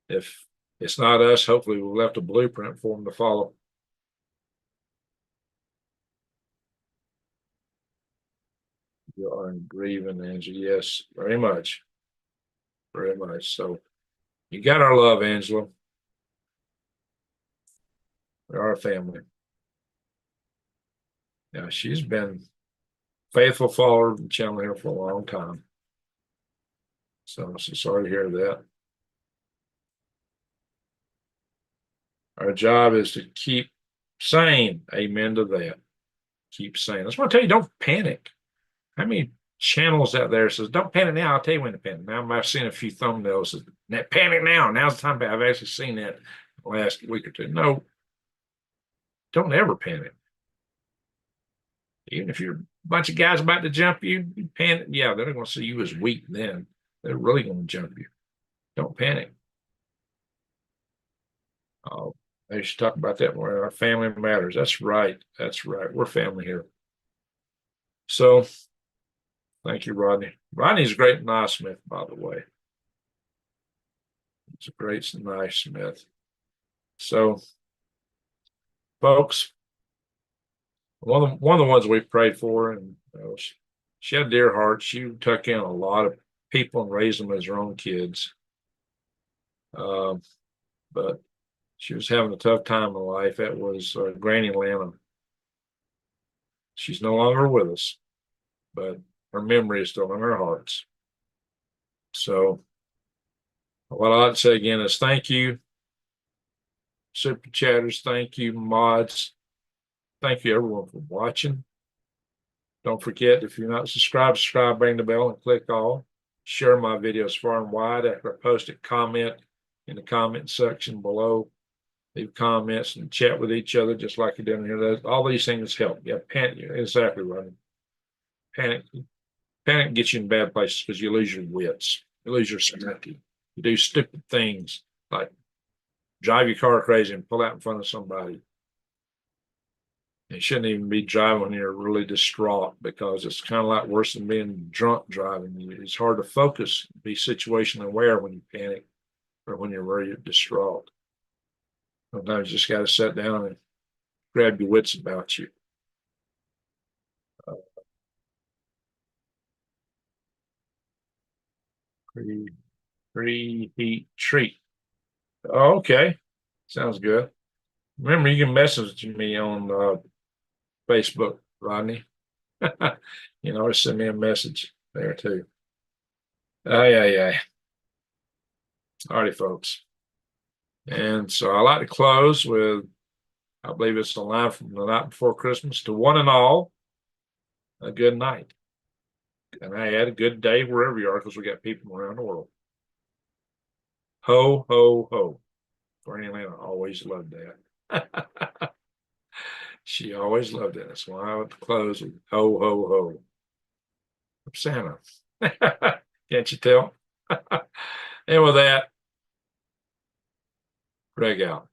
if it's not us, hopefully we've left a blueprint for them to follow. You are grieving, Angela. Yes, very much. Very much. So you got our love, Angela. We're our family. Now, she's been faithful follower of the channel here for a long time. So I'm so sorry to hear that. Our job is to keep Same. Amen to that. Keep saying. I just want to tell you, don't panic. How many channels out there says, don't panic now? I'll tell you when to panic. Now I've seen a few thumbnails that panic now. Now's the time. I've actually seen that last week or two. No, don't ever panic. Even if you're a bunch of guys about to jump you, you panic. Yeah, they're going to see you as weak then. They're really going to jump you. Don't panic. Oh, they should talk about that more. Our family matters. That's right. That's right. We're family here. So thank you, Rodney. Rodney's a great knife-smith, by the way. He's a great knife-smith. So, folks, one of the ones we prayed for, and she had a dear heart. She took in a lot of people and raised them as her own kids. But she was having a tough time in life. That was Granny Lana. She's no longer with us, but her memory is still in our hearts. So, what I'd say again is thank you, super chatters. Thank you, mods. Thank you, everyone, for watching. Don't forget, if you're not subscribed, subscribe, ring the bell, and click all. Share my videos far and wide. After I post it, comment in the comment section below. Leave comments and chat with each other just like you're doing here. All these things help. Yeah, panic. Exactly right. Panic gets you in bad places because you lose your wits. You lose your sanity. You do stupid things like drive your car crazy and pull out in front of somebody. You shouldn't even be driving when you're really distraught because it's kind of like worse than being drunk driving. It's hard to focus, be situationally aware when you panic or when you're very distraught. Sometimes you just got to sit down and grab your wits about you. Preheat treat. Oh, okay. Sounds good. Remember, you can message me on Facebook, Rodney. You know, send me a message there too. Yeah. All right, folks. And so I like to close with, I believe it's a line from the night before Christmas to one and all, a good night. And I had a good day wherever you are because we got people around the world. Ho, ho, ho. Granny Lana always loved that. She always loved it. That's why I would close with ho, ho, ho. From Santa. Can't you tell? And with that, Greg out.